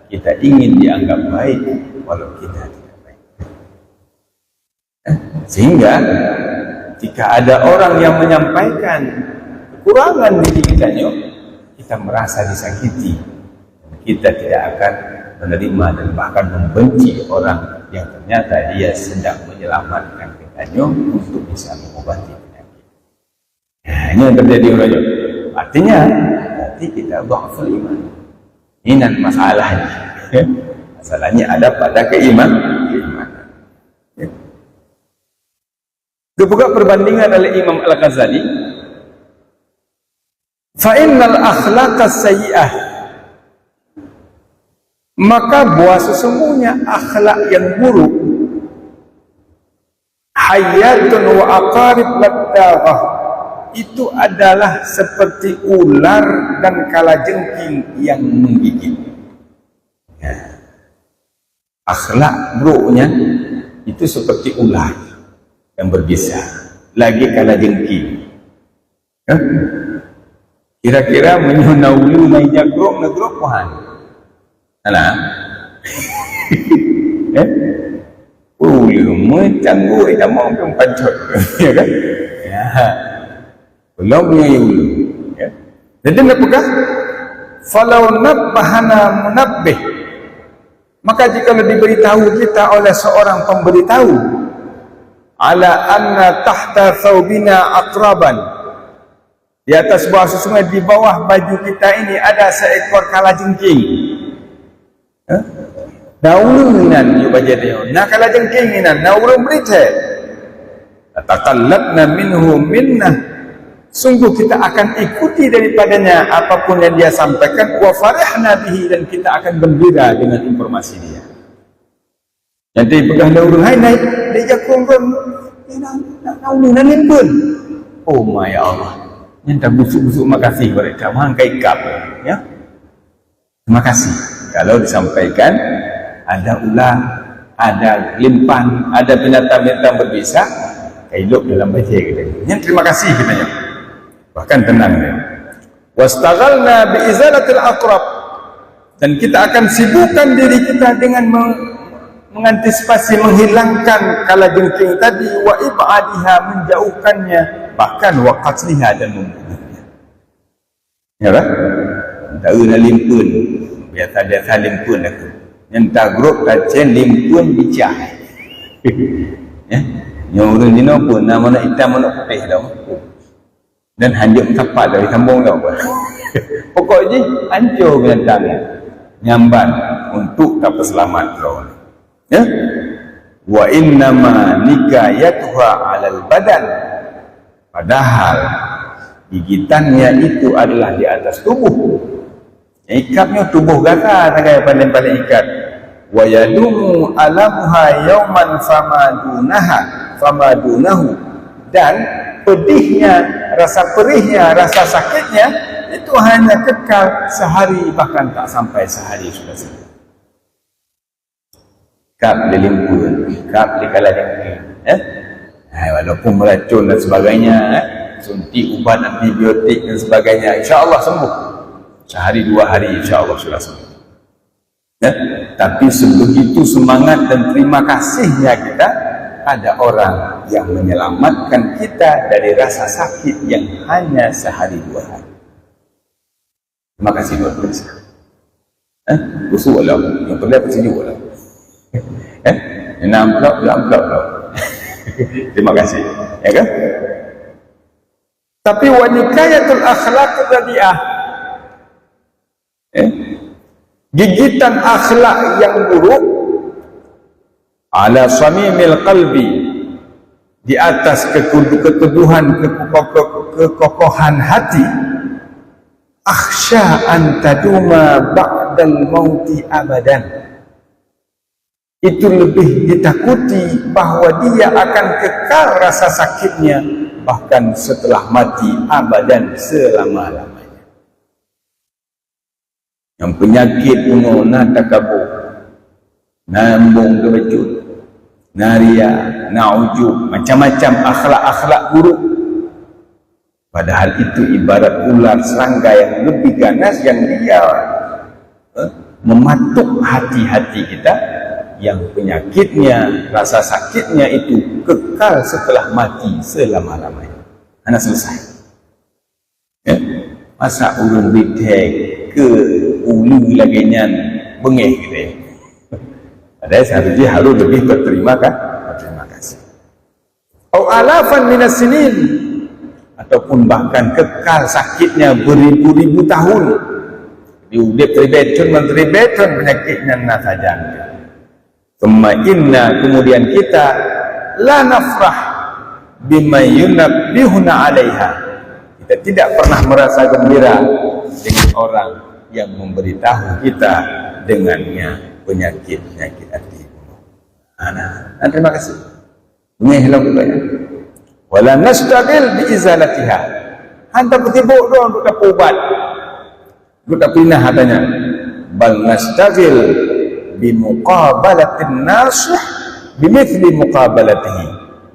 kita ingin dianggap baik walau kita tidak baik. Sehingga jika ada orang yang menyampaikan kekurangan diri kita merasa disakiti. Kita tidak akan menerima dan bahkan membenci orang yang ternyata dia sedang menyelamatkan kita untuk bisa mengobati penyakit. Ini yang terjadi oleh. Artinya kita dha'ful iman. Ini masalahnya. Masalahnya ada pada keimanan. Dibuka perbandingan oleh Imam Al-Ghazali. Fa innal akhlaqas sayyi'ah, maka bahwa sesungguhnya akhlak yang buruk, hayatun wa aqarib baddagah, itu adalah seperti ular dan kalajengking yang menggigit. Akhlak buruknya itu seperti ular yang berbisa, lagi kalajengking. Kira-kira menyunaulu naik jagrong negrok puhan. Nah, Mencangguh dah mau pun pancot. Ya kan? Ya. Belum ulu. Ya. Jadi apakah? Falau nabbahana munabbih. Maka jika diberitahu kita oleh seorang pemberitahu ala anna tahta thawbina aqraban, di atas bawah sesungguhnya di bawah baju kita ini ada seekor kalajengking. Naulunan yu baca dia. Nak kalajengking inan naulun berita. Taqallatna minhu minnah. Sungguh kita akan ikuti daripadanya apapun yang dia sampaikan, wa farihna bihi, dan kita akan gembira dengan informasi dia. Nanti pegang daun hai naik dia jakung naulunan pun. Oh my Allah. Yang tak busuk-busuk makasih mereka mangkai kap ya. Terima kasih kalau disampaikan ada ular, ada limpan, ada binatang-binatang berbisa hidup dalam baca kita. Yang terima kasih katanya. Bahkan tenang dia. Wastaghalna biizalatil aqrab, dan kita akan sibukkan diri kita dengan mengantisipasi menghilangkan kalajengking tadi, wa ibadiha, menjauhkannya, bahkan wa qatliha, dan membunuhnya. Ya kan? Tak ada limpun, biasa limpun aku. Yang tak grup kacen limpun bicah. Ya. Yang orang dino pun nama nak hitam nak putih dah. Dan hancur tapak dari sambung kau. Pokoknya hancur binatangnya, nyamban untuk tak selamat kau. Ya? Wa innama nikayatuha 'alal badan. Padahal gigitannya itu adalah di atas tubuh. Ikatnya tubuh gata tangan paling ikat. Wa yadumu alamuha yauman famadunahu, dan pedihnya, rasa perihnya, rasa sakitnya itu hanya kekal sehari, bahkan tak sampai sehari sudah selesai. Kap di limpun, kap di kalajengking, walaupun meracun dan sebagainya, suntik ubat antibiotik dan sebagainya, insya-Allah sembuh. Sehari 2 hari insya-Allah sudah sembuh. Tapi sebegitu semangat dan terima kasihnya kita, ada orang yang menyelamatkan kita dari rasa sakit yang hanya sehari 2 hari. Terima kasih luar biasa. Busuk lah, yang perlu apa sejuk lah. Amplop. Terima kasih. Ya kan? Tapi wanikayatul akhlaq tabi'ah. Gigitan akhlak yang buruk ala samimil qalbi, di atas keteguhan, kekokohan hati, akhsha an taduma ba'dal mauti abadan, itu lebih ditakuti bahwa dia akan kekal rasa sakitnya bahkan setelah mati abadan, selama-lamanya. Yang penyakit uno natakabu, nambung kebecut, naria, na'ujub, macam-macam akhlak-akhlak buruk. Padahal itu ibarat ular serangga yang lebih ganas, yang dia mematuk hati-hati kita, yang penyakitnya, rasa sakitnya itu kekal setelah mati selama-lamanya. Anak selesai. Ya? Masa ulun bitek ke ulu lagi nyan bengih gitu ya. Padahal seharusnya harus lebih berterima kasih. Au alafan minas sinin, ataupun bahkan kekal sakitnya beribu-ribu tahun. Diudip teribetun penyakitnya nasajang. Kemudian kita la nafrah bima yunabbihuna 'alaiha. Kita tidak pernah merasa gembira dengan orang yang memberitahu kita dengannya penyakit-penyakit hati. Terima kasih. Menghilang juga ya. Wala nastagil bi izalatiha. Hanta ketibuk doang untuk dapat ubat. Untuk dapat pindah katanya. Bal nastagil bi muqabalatin nasih bimithli muqabalatihi.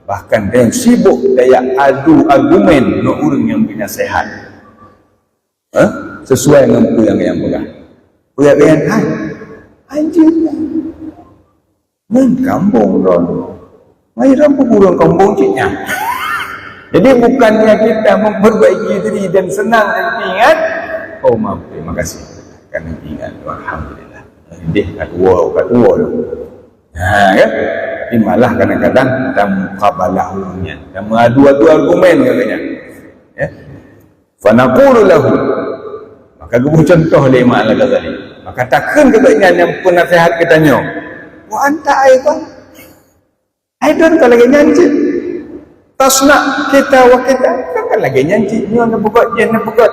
Bahkan dia sibuk daya adu argumen dengan orang yang binasehat. Sesuai dengan yang pegang. Pegang anjir. kampung don. Mai rampu burung kampung ciknya. Jadi bukannya kita memperbaiki diri dan senang dan ingat, oh maaf, terima kasih. Karena ingat, alhamdulillah. Jadi katua. Nah, kan? Tapi malah kadang-kadang kita muqabalah ulumnya. Kita mengadu-adu argumen katanya. Ya. Fa naqulu lahu. Maka gubuk contoh oleh Imam Al-Ghazali. Maka takkan katanya yang penasihat katanya. Wa anta aidan. Aidan kalau lagi nyanyi. Tasna kita wa kita kan lagi nyanyi. Ni nak buat, dia nak buat.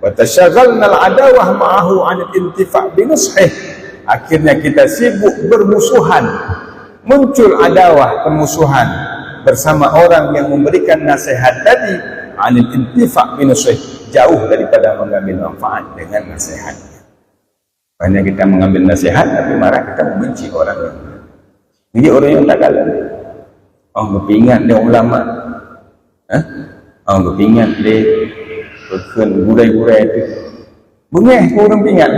Wa tashaghalna al-adawah ma'ahu 'an al-intifa' bi nushih. Akhirnya kita sibuk bermusuhan, muncul adawah, permusuhan bersama orang yang memberikan nasihat tadi, 'anil intifa' bi nushih, jauh daripada mengambil manfaat dengan nasihatnya. Banyak kita mengambil nasihat tapi marah kita membenci orang yang. Jadi orang yang tak kalah. Oh, kepingat dia ulama. Oh, kepingat dia berken gurai-gurai itu. Bengeh orang pingat.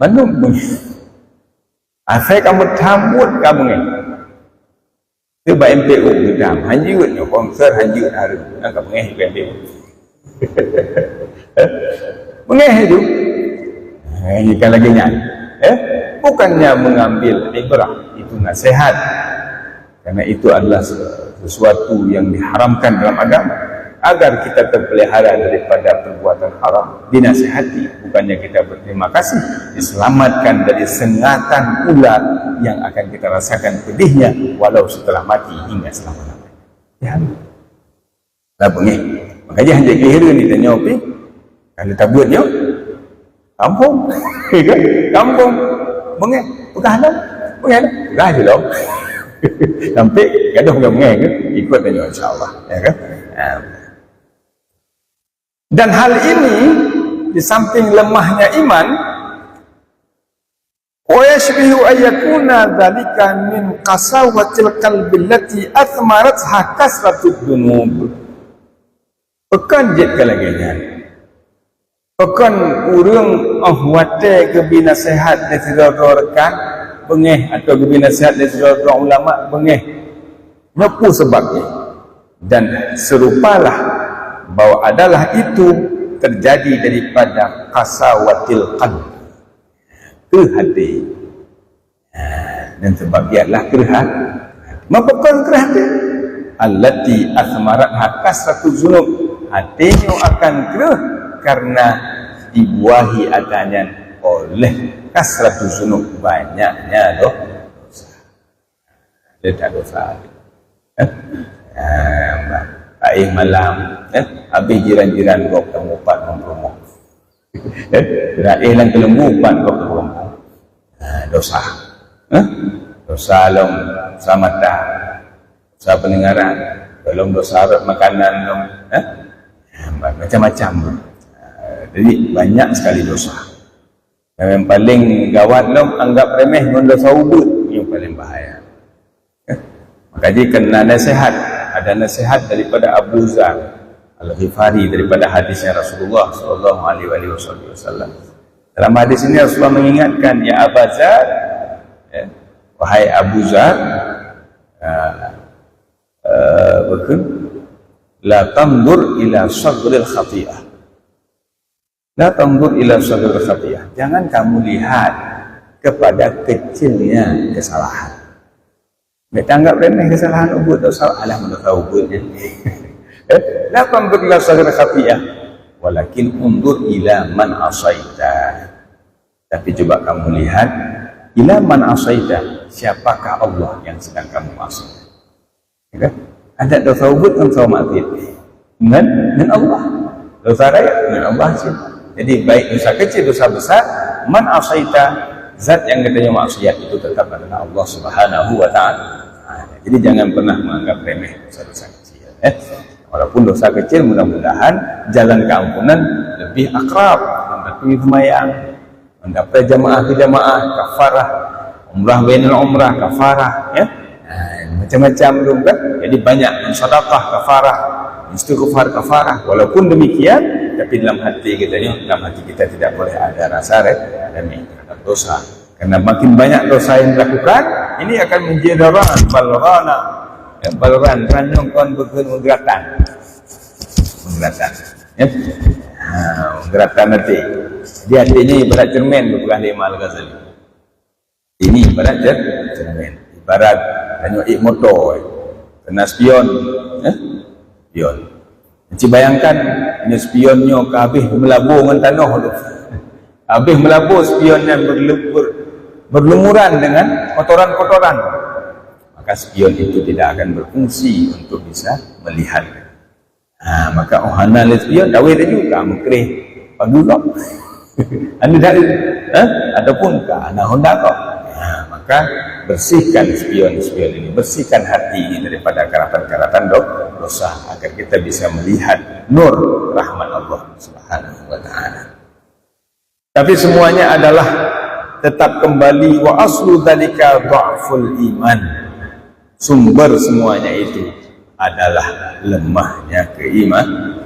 Bandung bengeh. Asal kamu tambut kamu ni. Itu baik MPU kita. Hanjut ni konser hanjut hari. Angkat bengeh MPU. Bengeh itu. Ini kan lagi nyanyi. Bukannya mengambil ibrah, itu nasihat. Karena itu adalah sesuatu yang diharamkan dalam agama. Agar kita terpelihara daripada perbuatan haram, dinasihati, bukannya kita berterima kasih, diselamatkan dari sengatan ular yang akan kita rasakan pedihnya walau setelah mati hingga selama-lamanya. Ya, tak boleh. Makanya hendak kira ni tanya apa? Kalau tak buatnya, kampung, kan? Kampung, bengeh, pegang dah je lah. Sampai gaduh dengan bengeh ke? Ikut tanya insyaAllah, ya kan? Dan hal ini di samping lemahnya iman, wa yashbihu ayyakuna dzalika min qasawatil qalbi allati athmaratha kasratud dunub. Pekan jet kalaganya. Pekan urang wate ke binasihat dari saudara-saudara bengeh atau ke binasihat dari saudara ulama bengeh. Apa sebabnya? Dan serupalah bahwa adalah itu terjadi daripada qasawatil qalb, kehati. Dan sebab dia adalah kerah. Mapakon kerah dia? Allati athmaratha kasratuz zunub. Hatinya akan kerah karena dibuahi adanya oleh kasratuz zunub, banyaknya dosa. Dia tak dosa. Air malam, habis jiran-jiran kau kemupat memperumah. Air lang kelembupan kau kemupat. Dosa. Dosa long samata, dosa pendengaran, belum dosa makanan long, macam-macam. Jadi banyak sekali dosa. Yang paling gawat long anggap remeh dosa ubud, yang paling bahaya. Maka dia kena nasihat. Ada nasihat daripada Abu Zar Al-Ghifari daripada hadisnya Rasulullah sallallahu alaihi wasallam. Dalam hadis ini Rasulullah mengingatkan, ya Abu Zar, wahai Abu Zar, la tandur ila sagril khati'ah. La tandur ila sagril khati'ah. Jangan kamu lihat kepada kecilnya kesalahan. Mereka anggap remeh kesalahan ubud, dosa alah mendosa ubud je. La tandur ila sagril khati'ah, walakin undur ila man asaita. Tapi coba kamu lihat ila man asaita, siapakah Allah yang sedang kamu maksud. Ya kan? Ada dosa ubud dan dosa maksiat dengan Allah, dosa raya dengan Allah sih. Jadi baik dosa kecil dosa besar, man asaita, zat yang katanya maksiat itu tetap adalah Allah Subhanahu wa taala. Jadi jangan pernah menganggap remeh dosa-dosa kecil. Walaupun dosa kecil, mudah-mudahan jalan keampunan lebih akrab, mendapat semayang, mendapat jamaah ke jamaah, kafarah, umrah bainal umrah, kafarah, ya. Macam-macam tu kan. Jadi banyak sedekah kafarah, istighfar kafarah. Walaupun demikian, tapi dalam hati kita ni, dalam hati kita tidak boleh ada rasa remeh terhadap dosa. Karena makin banyak dosa yang dilakukan, ini akan menjadi balrana. Balran ranjong kon bekeun geratan. Geratan. Ya. Geratan nanti. Dia ini ibarat cermin bukan Imam Al-Ghazali. Ini ibarat cermin. Ibarat tanyok motor. Kena spion, spion. Nanti bayangkan, ini spionnya ke habis melabur dengan tanah tu. Habis melabur spionnya berlumuran dengan kotoran-kotoran. Maka spion itu tidak akan berfungsi untuk bisa melihat. Maka ohana le spion dawai dah juga mengkerih pagulok. Anda dah ataupun ke anak honda kau. Maka bersihkan spion-spion ini, bersihkan hati ini daripada karatan-karatan dosa agar kita bisa melihat nur rahmat Allah Subhanahu wa taala. Tapi semuanya adalah tetap kembali wa aslu dzalika dha'ful iman. Sumber semuanya itu adalah lemahnya keimanan.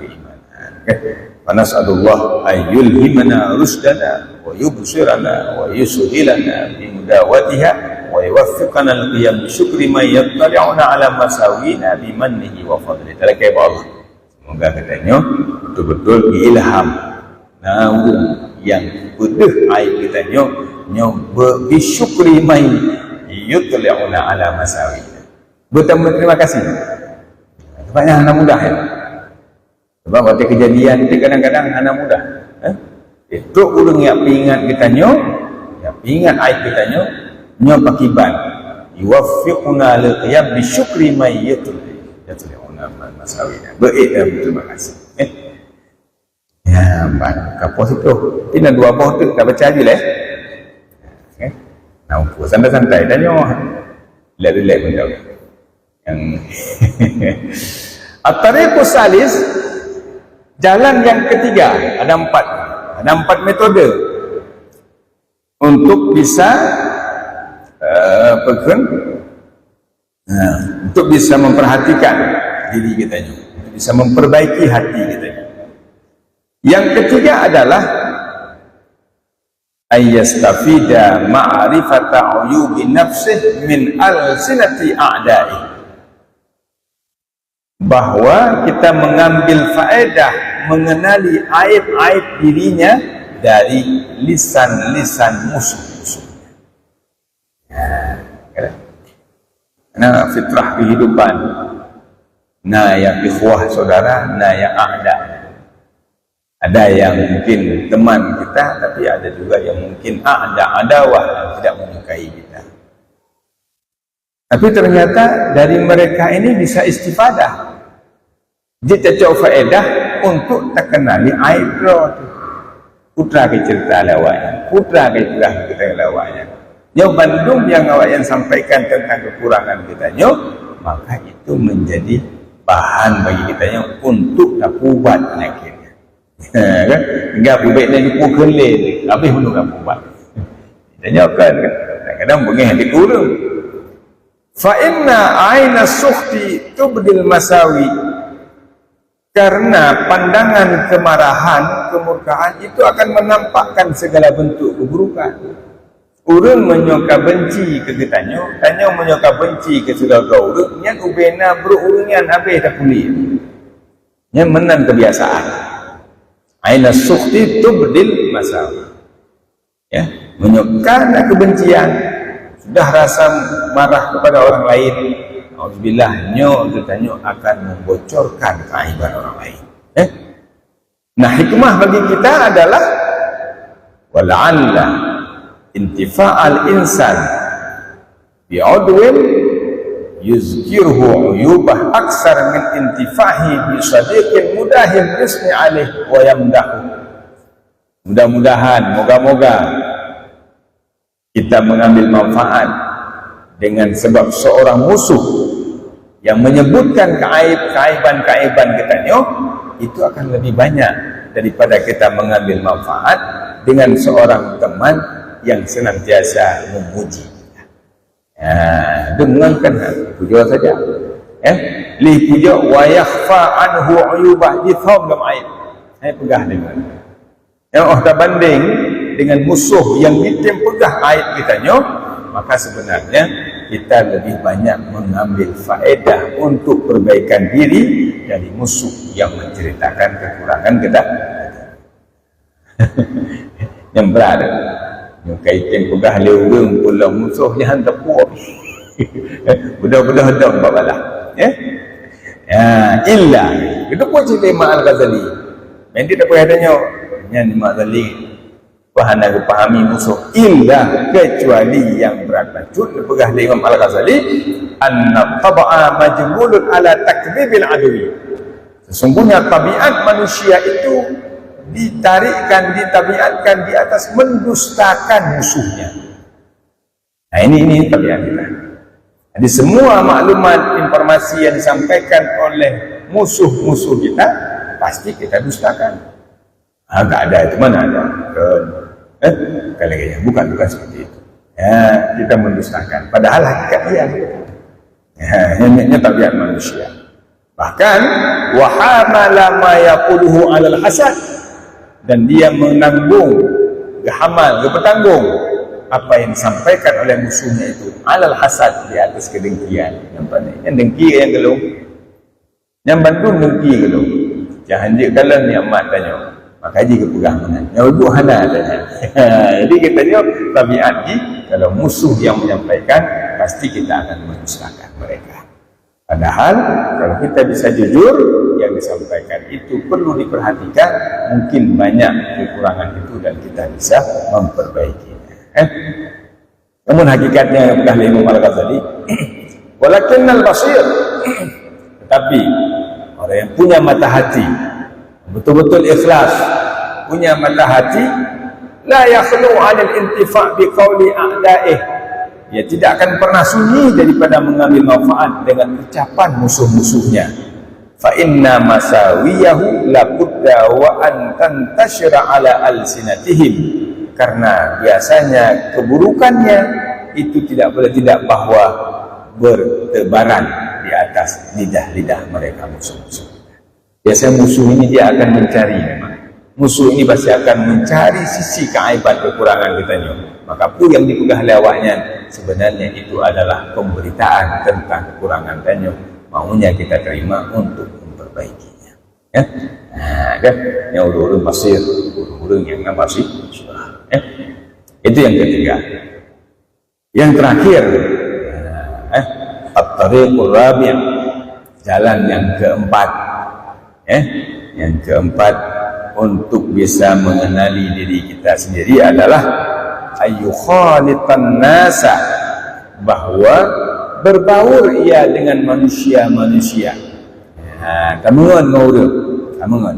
Fanas'alullah ayyulhimana rusdana wa yubsirana wa yusuhilana bimudawatiha wa yuwaffiqana al-qiyam bisyukri man yattali'una ala masawina bimannihi wa fadlihi. Talakai Allah. Semoga katanya betul-betul diilham yang pedah aib kita nyoba bisyukri man yattali'una ala masawina. Berterima kasih. Banyak anak mudah ya. Sebab waktu kejadian itu kadang-kadang anak mudah. Itu orang yang ingat kita yang ingat aib kita pakiban. Yuwaffiquna lil qiyam bi syukri ma yatuluna masawina. Terima kasih. Ya, kapos itu. Ini dua buah tu dah baca aja lah. Nah, santai-santai dan relax pun tahu. Yang At-tariqus salis, jalan yang ketiga, ada empat metode untuk bisa untuk bisa memperhatikan diri kita, untuk bisa memperbaiki hati kita. Yang ketiga adalah ayyastafida ma'rifata uyubi nafsih min al-sinati a'da'i, bahwa kita mengambil faedah mengenali aib-aib dirinya dari lisan-lisan musuh-musuhnya. Karena fitrah kehidupan, yang ikhwah saudara, yang a'da. Ada yang mungkin teman kita, tapi ada juga yang mungkin adawah yang tidak menyukai kita. Tapi ternyata dari mereka ini bisa istifadah. Dia cocok faedah untuk terkenali aib roh tu. Putra ke cerita lawaknya, putra ke cerita lawaknya. Bandung yang awak yang sampaikan tentang kekurangan kita maka itu menjadi bahan bagi kita untuk tak kuat akhirnya. Kan? Enggak bubaiknya dipukul habis belum tak kuat. Dan kan kadang-kadang bengih dikurung. Fa inna aina sukhti tubdil masawi. Karena pandangan kemarahan, kemurkaan itu akan menampakkan segala bentuk keburukan. Orang menyoka benci ke kitanya, tanya menyoka benci ke saudara orang, yang ubena berurungan habis tak pulih. Yang menang kebiasaan. Aina sukhti tubdil masawi. Ya, menyoka kebencian, sudah rasa marah kepada orang lain. Alhamdulillah, kita akan membocorkan keaiban orang lain. Nah, hikmah bagi kita adalah wala'alla intifa'al insan bi'udwin yuzkirhu uyubah aksar min intifahi bi sadiqin mudahin bismi alih wa yamdahu. Mudah-mudahan, moga-moga kita mengambil manfaat dengan sebab seorang musuh yang menyebutkan keaiban-keaiban kita itu akan lebih banyak daripada kita mengambil manfaat dengan seorang teman yang senantiasa memuji kita. Dengarkan puja saja. Li puja wa yakhfa anhu uyubah dithom dalam aib. Saya pegah dengan. Tak banding dengan musuh yang ditempegah aib kitanya, maka sebenarnya kita lebih banyak mengambil faedah untuk perbaikan diri dari musuh yang menceritakan kekurangan kita. Yang berada yang kaitan pegah leweng pulau musuh yang tepuk budak-budak dong babalah illa itu pun cerita Imam Al-Ghazali nanti tak boleh tanya yang Imam Al-Ghazali pahami musuh illa kecuali yang beracun pegah Imam Al-Ghazali anna taba'a majbulun ala takdzibil adwi, sesungguhnya tabiat manusia itu ditabiatkan di atas mendustakan musuhnya. Nah ini tabiat kita. Jadi semua maklumat informasi yang disampaikan oleh musuh-musuh kita pasti kita dustakan. Enggak ada, itu mana ada? Kalau bukan seperti itu. Ya, kita mendustakan. Padahal hakikat dia. Ini tabiat manusia. Bahkan wahamala ma yaquluhu 'alal hasad, dan dia menanggung, bertanggung apa yang disampaikan oleh musuhnya itu 'alal hasad, di atas kedengkian. Yang dengki yang gelung, yang bantu dengki gelung. Jangan dia kalau ni amat tanya, maka dia pegang mana yang ibu hana tanya. Jadi kita ni tabiat ni, kalau musuh yang menyampaikan pasti kita akan mendustakan mereka. Padahal kalau kita bisa jujur, yang disampaikan itu perlu diperhatikan, mungkin banyak kekurangan itu dan kita bisa memperbaikinya. Namun hakikatnya kata Imam Al-Ghazali, walakinnal basir, tetapi orang yang punya mata hati, betul-betul ikhlas, punya mata hati, la yakhlu 'anil intifa' bi qawli a'da'ih, dia tidak akan pernah sunyi daripada mengambil manfaat dengan ucapan musuh-musuhnya. Fa inna masawiyahu labudda wa an tantashira ala alsinatihim, karena biasanya keburukannya itu tidak boleh tidak bahwa bertebaran di atas lidah-lidah mereka musuh-musuh. Biasanya musuh ini dia akan mencari, memang musuh ini pasti akan mencari sisi keaiban kekurangan kita ni. Maka pun yang dipegang lawaknya sebenarnya itu adalah pemberitaan tentang kekurangan tanya, maunya kita terima untuk memperbaikinya. Ya, kan? Yang urut-urut pasir, urut-urut yang masih surah. Itu yang ketiga. Yang terakhir, at-tariqur rabi', jalan yang keempat. Yang keempat untuk bisa mengenali diri kita sendiri adalah ayyukhalitan nasa, bahwa berbaur ia dengan manusia-manusia. Kamungan ngurut, kamungan.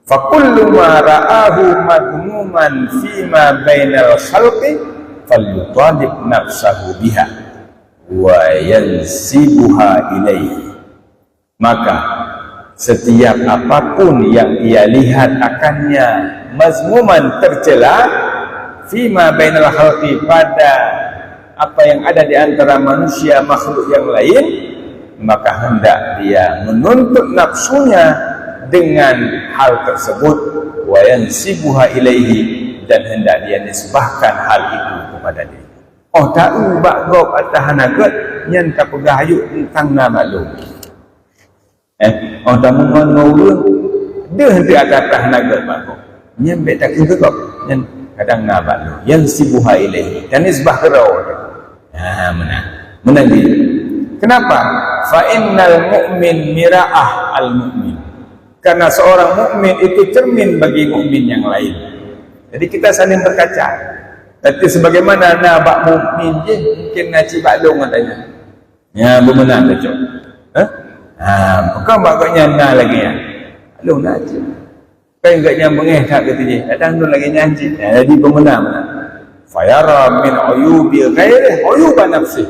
Fakullu ma ra'ahu madmuman fima bainal khalqi falyutalib nafsahu biha wa yansibuha ilaihi. Maka setiap apapun yang ia lihat akannya mazmuman, tercela, fima bainal khalqi, pada apa yang ada di antara manusia makhluk yang lain, maka hendak dia menuntut nafsunya dengan hal tersebut, wa yansibuha ilaihi, dan hendak dia nisbahkan hal itu kepada dia. Oh tahu bak gop atahanagat nyen tak pegahayu tentang nama lu. Oh tamu ngurun dia hendak atahanagat bak gop nyen bet tak gop nyen kadang nabak lu yang sibuha ilaihi, dan nisbah kerau. Menang dia. Kenapa? Fa innal mu'min mira'ah al mu'min, karena seorang mukmin itu cermin bagi mukmin yang lain. Jadi kita saling berkaca. Tapi sebagaimana nabak mukmin je, mungkin ngaji baklong katanya. Ya bermenang dah cok. Bukan bagaknya na lagi ya. Lu ngaji. Kan enggak nyambung tak kata dia. Datang tu lagi nyanyi. Jadi pemenang. Fayara min uyubi ghairi uyuba nafsi.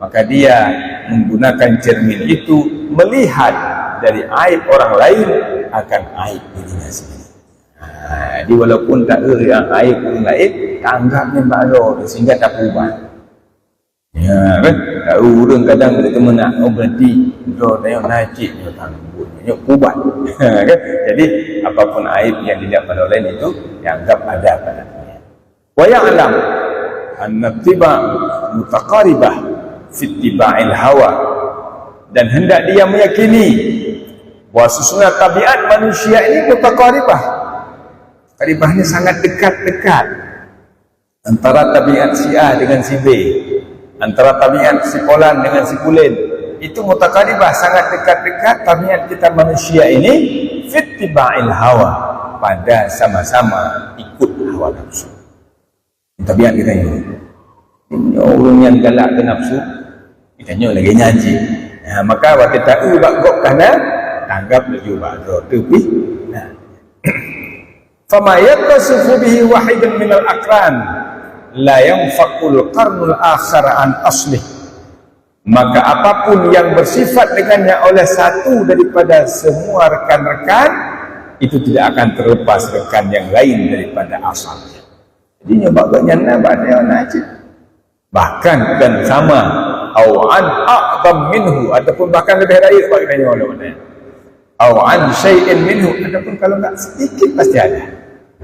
Maka dia menggunakan cermin itu melihat dari aib orang lain akan aib dirinya sendiri. Jadi walaupun tak ada aib orang lain, anggapnya baru sehingga tak ubah. Ya kan? Tahu orang kadang kita menak, oh berarti dia tengok najib dia tangguh. Dia kubat. Kan? Jadi apapun aib yang dilihat pada orang lain itu dianggap ada pada dia. Wa ya'lam anna tiba mutaqaribah fi ittiba'il hawa, dan hendak dia meyakini bahawa sesungguhnya tabiat manusia ini mutaqaribah. Qaribah ini sangat dekat-dekat antara tabiat si A dengan si B, antara tabiat si Fulan dengan si Pulin. Itu mutaqaribah, sangat dekat-dekat tabiat kita manusia ini fi ittiba'il hawa, pada sama-sama ikut hawa nafsu. Tabiat kita ini. Orang yang galak ke nafsu, kita lagi nyaji. Nah, maka waktu kita ubah gok kana tanggap lagi ubah tapi nah. Fama yattasifu bihi wahidan min al-aqran la yanfaqul qarnul akhar an aslih. Maka apapun yang bersifat dengannya oleh satu daripada semua rekan-rekan, itu tidak akan terlepas rekan yang lain daripada asalnya. Jadi nyebabnya nabadnya najib. Bahkan dan sama awan a'zam minhu, ataupun bahkan lebih dari sebagainya ulama-ulama. Awan syai'in minhu, ataupun kalau enggak sedikit pasti ada.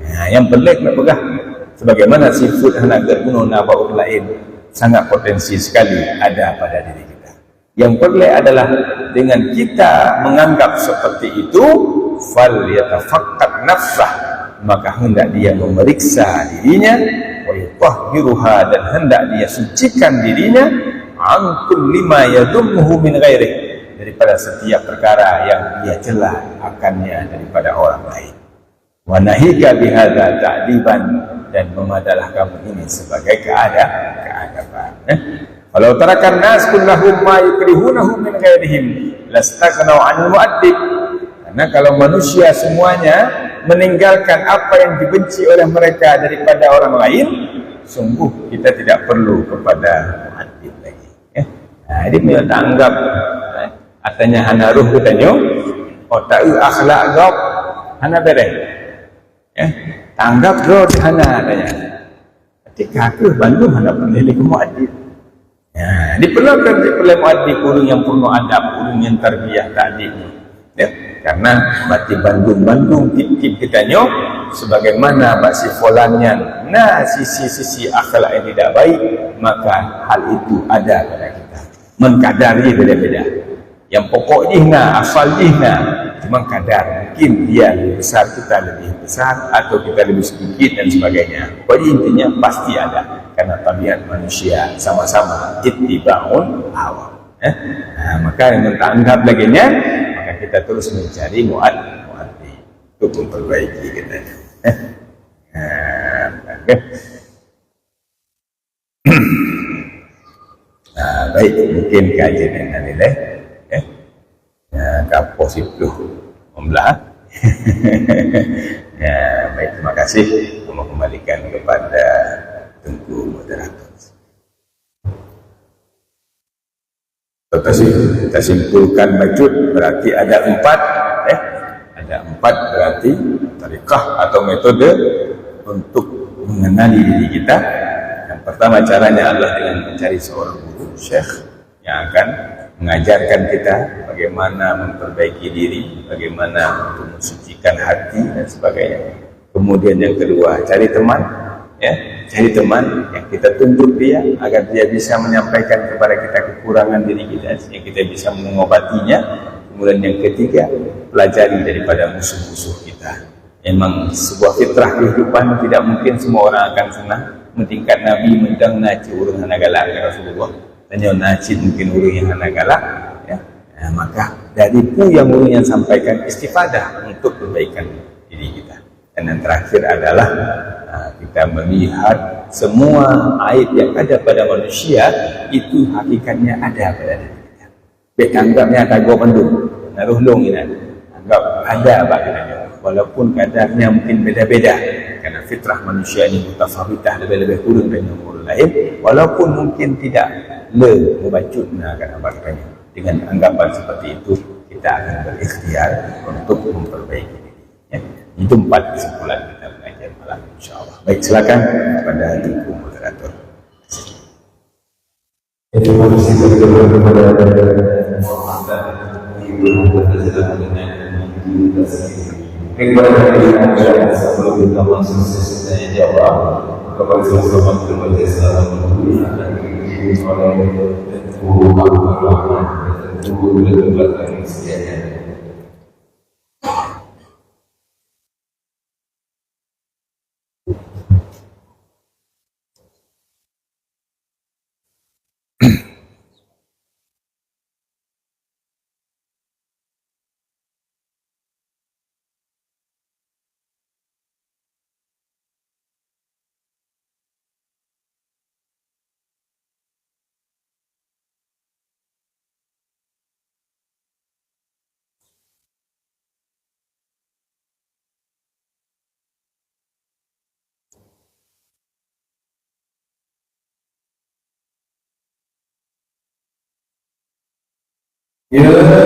Nah, yang pelik nak pegang. Sebagaimana sifat hanaga gunung nabaul lain sangat potensi sekali ada pada diri kita. Yang pelik adalah dengan kita menganggap seperti itu, fal yatafaqqad nafsah, maka hendak dia memeriksa dirinya, wa yutahhiruha, dan hendak dia sucikan dirinya, an kulli ma yadummuhu min ghairi, daripada setiap perkara yang dia cela akannya daripada orang lain. Wa nahika bihadza ta'diban, dan memadalah kamu ini sebagai keadaban. Kalau tarakan nas kullahum ma yukrihunahu min ghairihim lastaghnau 'anil mu'addib. Karena kalau manusia semuanya meninggalkan apa yang dibenci oleh mereka daripada orang lain, sungguh kita tidak perlu kepada mu'addib lagi. Nah, ini dia tak anggap katanya hana ruh katanya, oh tak akhlak gap hana bereh. Tanggap roh di hana katanya. Ketika ke Bandung hana pendeli ke mu'addib. Ya, diperlukan oleh mu'addib, orang yang penuh adab, orang yang tarbiyah ta'dib. Ya, karena bati Bandung tip-tip kitanya sebagaimana bak si fulannya nah sisi-sisi akhlak yang tidak baik, maka hal itu ada pada kita. Menkadari beda-beda. Yang pokok jihna, asal jihna, cuma kadar. Mungkin dia lebih besar, kita lebih besar, atau kita lebih sedikit dan sebagainya. Jadi intinya pasti ada, karena tabiat manusia sama-sama ittiba'ul hawa. Nah, maka yang kita anggap laginya, maka kita terus mencari mu'addib untuk memperbaiki kita. Nah, baik, mungkin kajian yang nilai kapos itu membelah. Ya, baik, terima kasih. Mau kembalikan kepada Tengku moderator. Kita simpulkan bajut berarti ada 4. Ada 4 berarti tarikah atau metode untuk mengenali diri kita. Yang pertama caranya adalah dengan mencari seorang guru, syekh, yang akan mengajarkan kita bagaimana memperbaiki diri, bagaimana untuk mensucikan hati dan sebagainya. Kemudian yang kedua, cari teman, cari teman yang kita tunjuk dia agar dia bisa menyampaikan kepada kita kekurangan diri kita sehingga kita bisa mengobatinya. Kemudian yang ketiga, pelajari daripada musuh-musuh kita. Memang sebuah fitrah kehidupan, tidak mungkin semua orang akan senang. Mentingkat Nabi mendang naci urung hana galak ke Rasulullah. Tanya nacid mungkin urung yang hana galak, ya. Nah, maka dari itu yang urung yang sampaikan istifadah untuk perbaikan diri kita. Dan yang terakhir adalah kita melihat semua aib yang ada pada manusia itu hakikatnya ada pada diri kita. Kita anggapnya tak gua penduk, naruh long ini, anggap ada apa katanya. Walaupun kadarnya mungkin beda-beda, karena fitrah manusia ini mutafawitah, lebih-lebih kurang dari orang lain. Walaupun mungkin tidak membacutna kan apa katanya. Dengan anggapan seperti itu, kita akan berikhtiar untuk memperbaiki diri. Ya. Itu 4 kesimpulan kita belajar malam insyaAllah. Baik, silakan kepada Tengku moderator. Terima kasih kepada Muhammad Ibu kepada kita sebelum kita langsung selesai jawab. kepada sesama kepada sesama ini oleh tentu agama tentu belakang sekian. Ya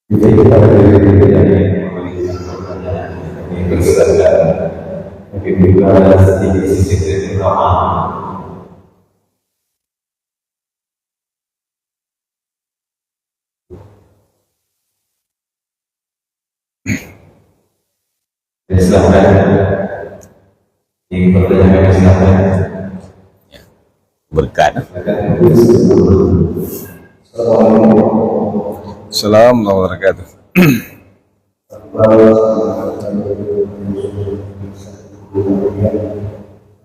Jadi kita berdiri yang memiliki pertanyaan ini bersadar mungkin juga sedikit sisi utama. Silahkan ini pertanyaan silahkan. Berkat. Assalamualaikum warahmatullahi wabarakatuh.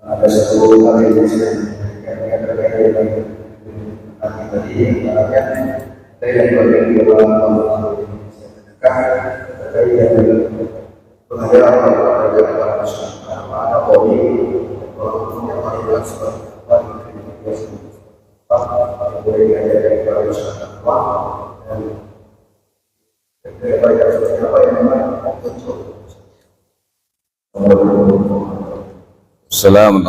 Ada satu kali Assalamualaikum warahmatullahi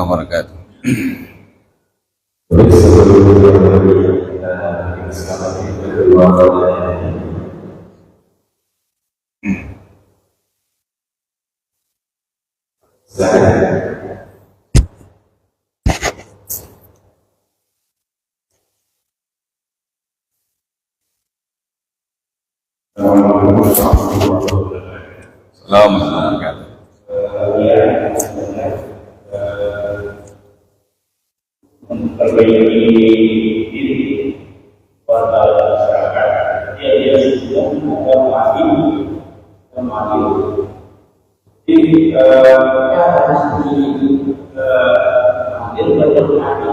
wabarakatuh. Assalamualaikum warahmatullahi memperbaiki diri pada masyarakat. Dia sudah kembali. Jadi kita harus ambil berhati.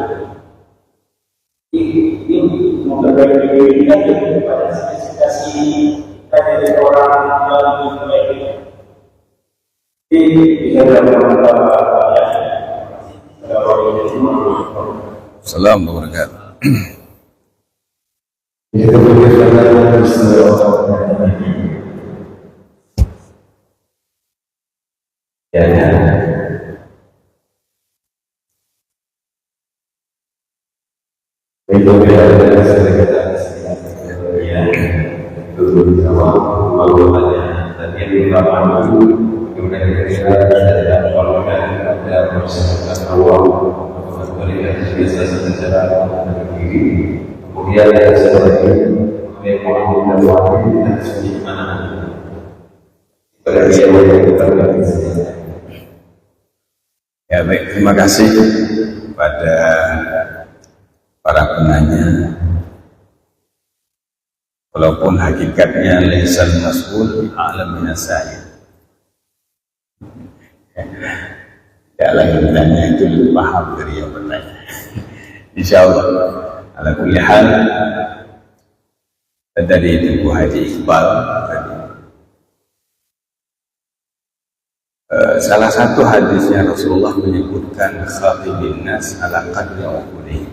Ini memperbaiki diri kita pada spesifikasi dari orang yang lebih baik. Ini bisa dilakukan. Assalamualaikum warahmatullahi kemudian ada sebagai memang dan wakil dan sebagaimana berarti yang Ya baik, terima kasih kepada para penanya. Walaupun hakikatnya laisal mas'ul a'lam minas sa'il. Tidaklah yang bertanya itu lebih paham dari yang bertanya. Insyaallah. Ala kulli hal, dari Tuku Haji Iqbal tadi, salah satu hadisnya Rasulullah menyebutkan khatibin nas ala qadri uqulihim,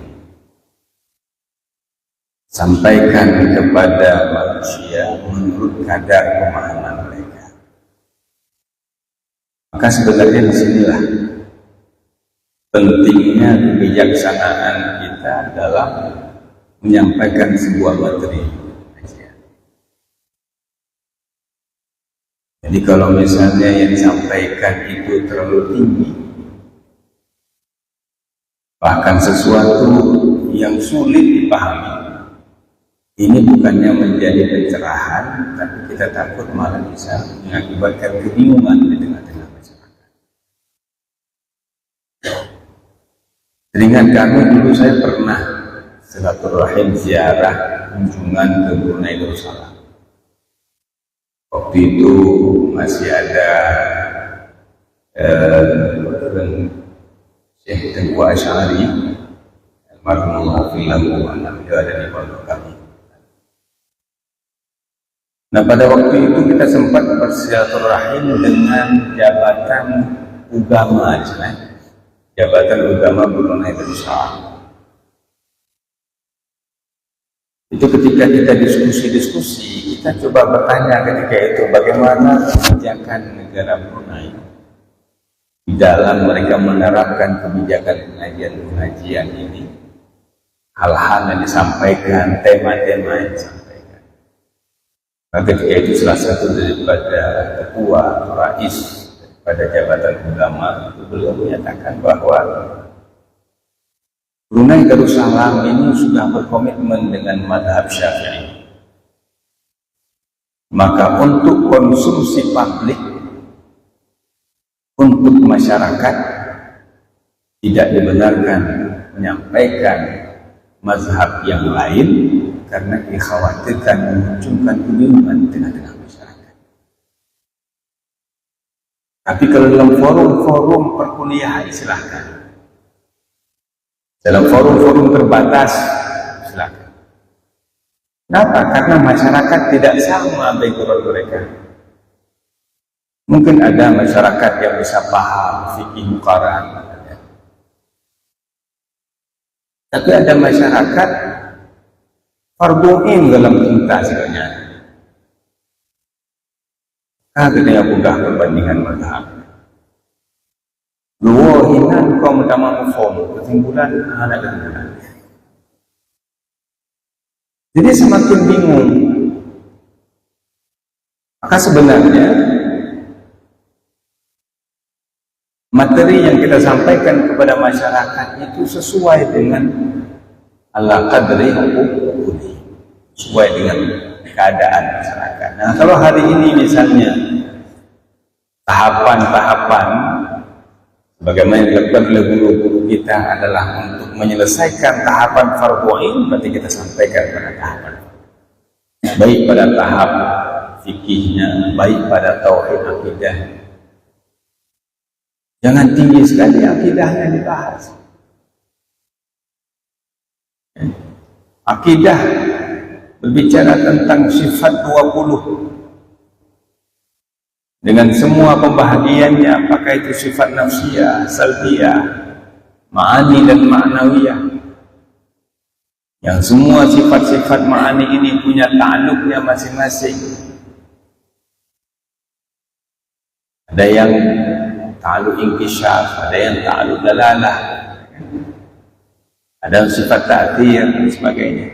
sampaikan kepada manusia menurut kadar pemahaman mereka. Maka sebenarnya disinilah pentingnya kebijaksanaan kita dalam menyampaikan sebuah materi. Jadi kalau misalnya yang disampaikan itu terlalu tinggi, bahkan sesuatu yang sulit dipahami, ini bukannya menjadi pencerahan, tapi kita takut malah bisa mengakibatkan kebingungan di tengah-tengah masyarakat. Teringat kami dulu saya pernah silaturahim ziarah kunjungan ke Brunei Darussalam. Waktu itu masih ada Syekh Tengku Asy'ari almarhum fillahu alam ada di pondok kami. Nah pada waktu itu kita sempat bersilaturahim dengan jabatan agama, jabatan agama Brunei Darussalam. Itu ketika kita diskusi-diskusi, kita coba bertanya ketika itu bagaimana kebijakan negara Brunei di dalam mereka menerapkan kebijakan pengajian ini, hal-hal yang disampaikan, tema-tema yang disampaikan. ketika itu salah satu daripada ketua rais pada jabatan ulama itu beliau menyatakan bahwa Brunei Darussalam ini sudah berkomitmen dengan mazhab Syafi'i. Maka untuk konsumsi publik, untuk masyarakat, tidak dibenarkan menyampaikan mazhab yang lain karena dikhawatirkan memunculkan kebingungan di tengah-tengah masyarakat. Tapi kalau dalam forum-forum perkuliahan silahkan. Dalam forum-forum terbatas silahkan. Kenapa? Karena masyarakat tidak sama background mereka. Mungkin ada masyarakat yang bisa paham fikih Quran, tapi ada masyarakat fardu'in dalam cinta sebenarnya. Kita mudah perbandingan mazhab. Luwahinan kaum utama mufhum kesimpulan anak kesimpulan. Jadi semakin bingung. Maka sebenarnya materi yang kita sampaikan kepada masyarakat itu sesuai dengan ala qadri huquqi, sesuai dengan keadaan masyarakat. Nah, kalau hari ini misalnya tahapan-tahapan bagaimana dilakukan oleh guru-guru kita adalah untuk menyelesaikan tahapan fardhu ain, berarti kita sampaikan pada tahapan baik pada tahap fikihnya, baik pada tauhid akidah. Jangan tinggi sekali akidahnya dibahas. Akidah berbicara tentang sifat 20 dengan semua pembahagiannya, apakah itu sifat nafsiyah, salbiyah, ma'ani dan ma'nawiyah. Yang semua sifat-sifat ma'ani ini punya ta'alluqnya masing-masing. Ada yang ta'alluq inkisyaf, ada yang ta'alluq dalalah, ada sifat ta'thir dan sebagainya.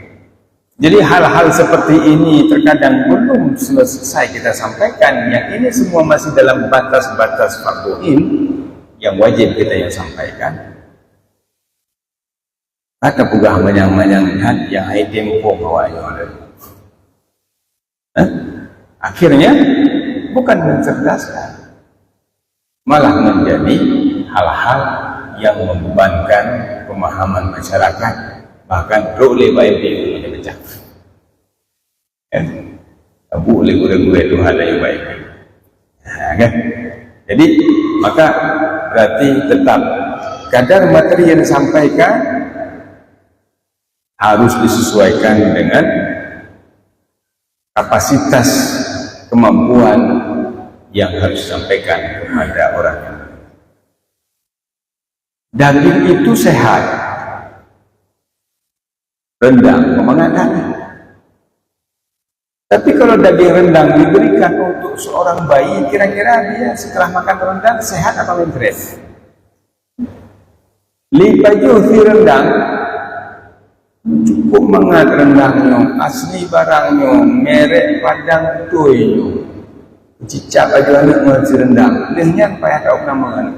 Jadi hal-hal seperti ini terkadang belum selesai kita sampaikan. Yang ini semua masih dalam batas-batas fardhu ain yang wajib kita yang sampaikan. Kata pugah manyang-manyang yang hai tempo awalnya. Akhirnya bukan mencerdaskan, malah menjadi hal-hal yang membebankan pemahaman masyarakat, bahkan boleh baik dia pecah. Boleh gula-gula itu ada yang baik. Kan? Jadi maka berarti tetap kadar materi yang disampaikan harus disesuaikan dengan kapasitas kemampuan yang harus disampaikan kepada orang. Daging itu sehat, rendang mengatakan. Tapi kalau daging rendang diberikan untuk seorang bayi, kira-kira dia setelah makan rendang sehat atau mentres? Lipajuhi rendang cukup mangat rendangnya, asli barangnya, merek padang tuyo, cicak aja anak mengerti rendang, lehnya payah tahu nama.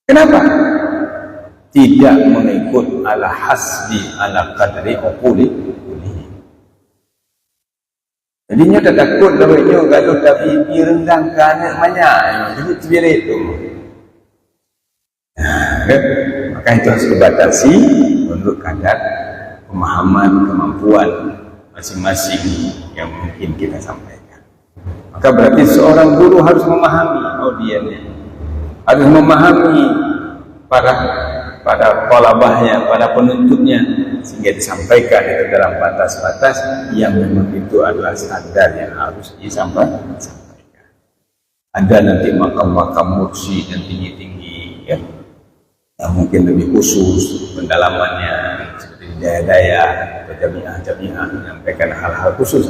Kenapa? Tidak mengikut ala hasbi ala qadri uquli. Jadinya tak takut dawainya kalau tapi rendang kan banyak. Jadi cerit itu. Maka itu harus dibatasi menurut kadar pemahaman, kemampuan masing-masing yang mungkin kita sampaikan. Maka berarti seorang guru harus memahami audiensnya, harus memahami pada talabahnya, pada penuntutnya, sehingga disampaikan itu dalam batas-batas yang memang itu adalah standar yang harus disampaikan. Ada nanti makam-makam mursi yang tinggi-tinggi, ya, yang mungkin lebih khusus pendalamannya, seperti daya-daya atau jamiah-jamiah menyampaikan hal-hal khusus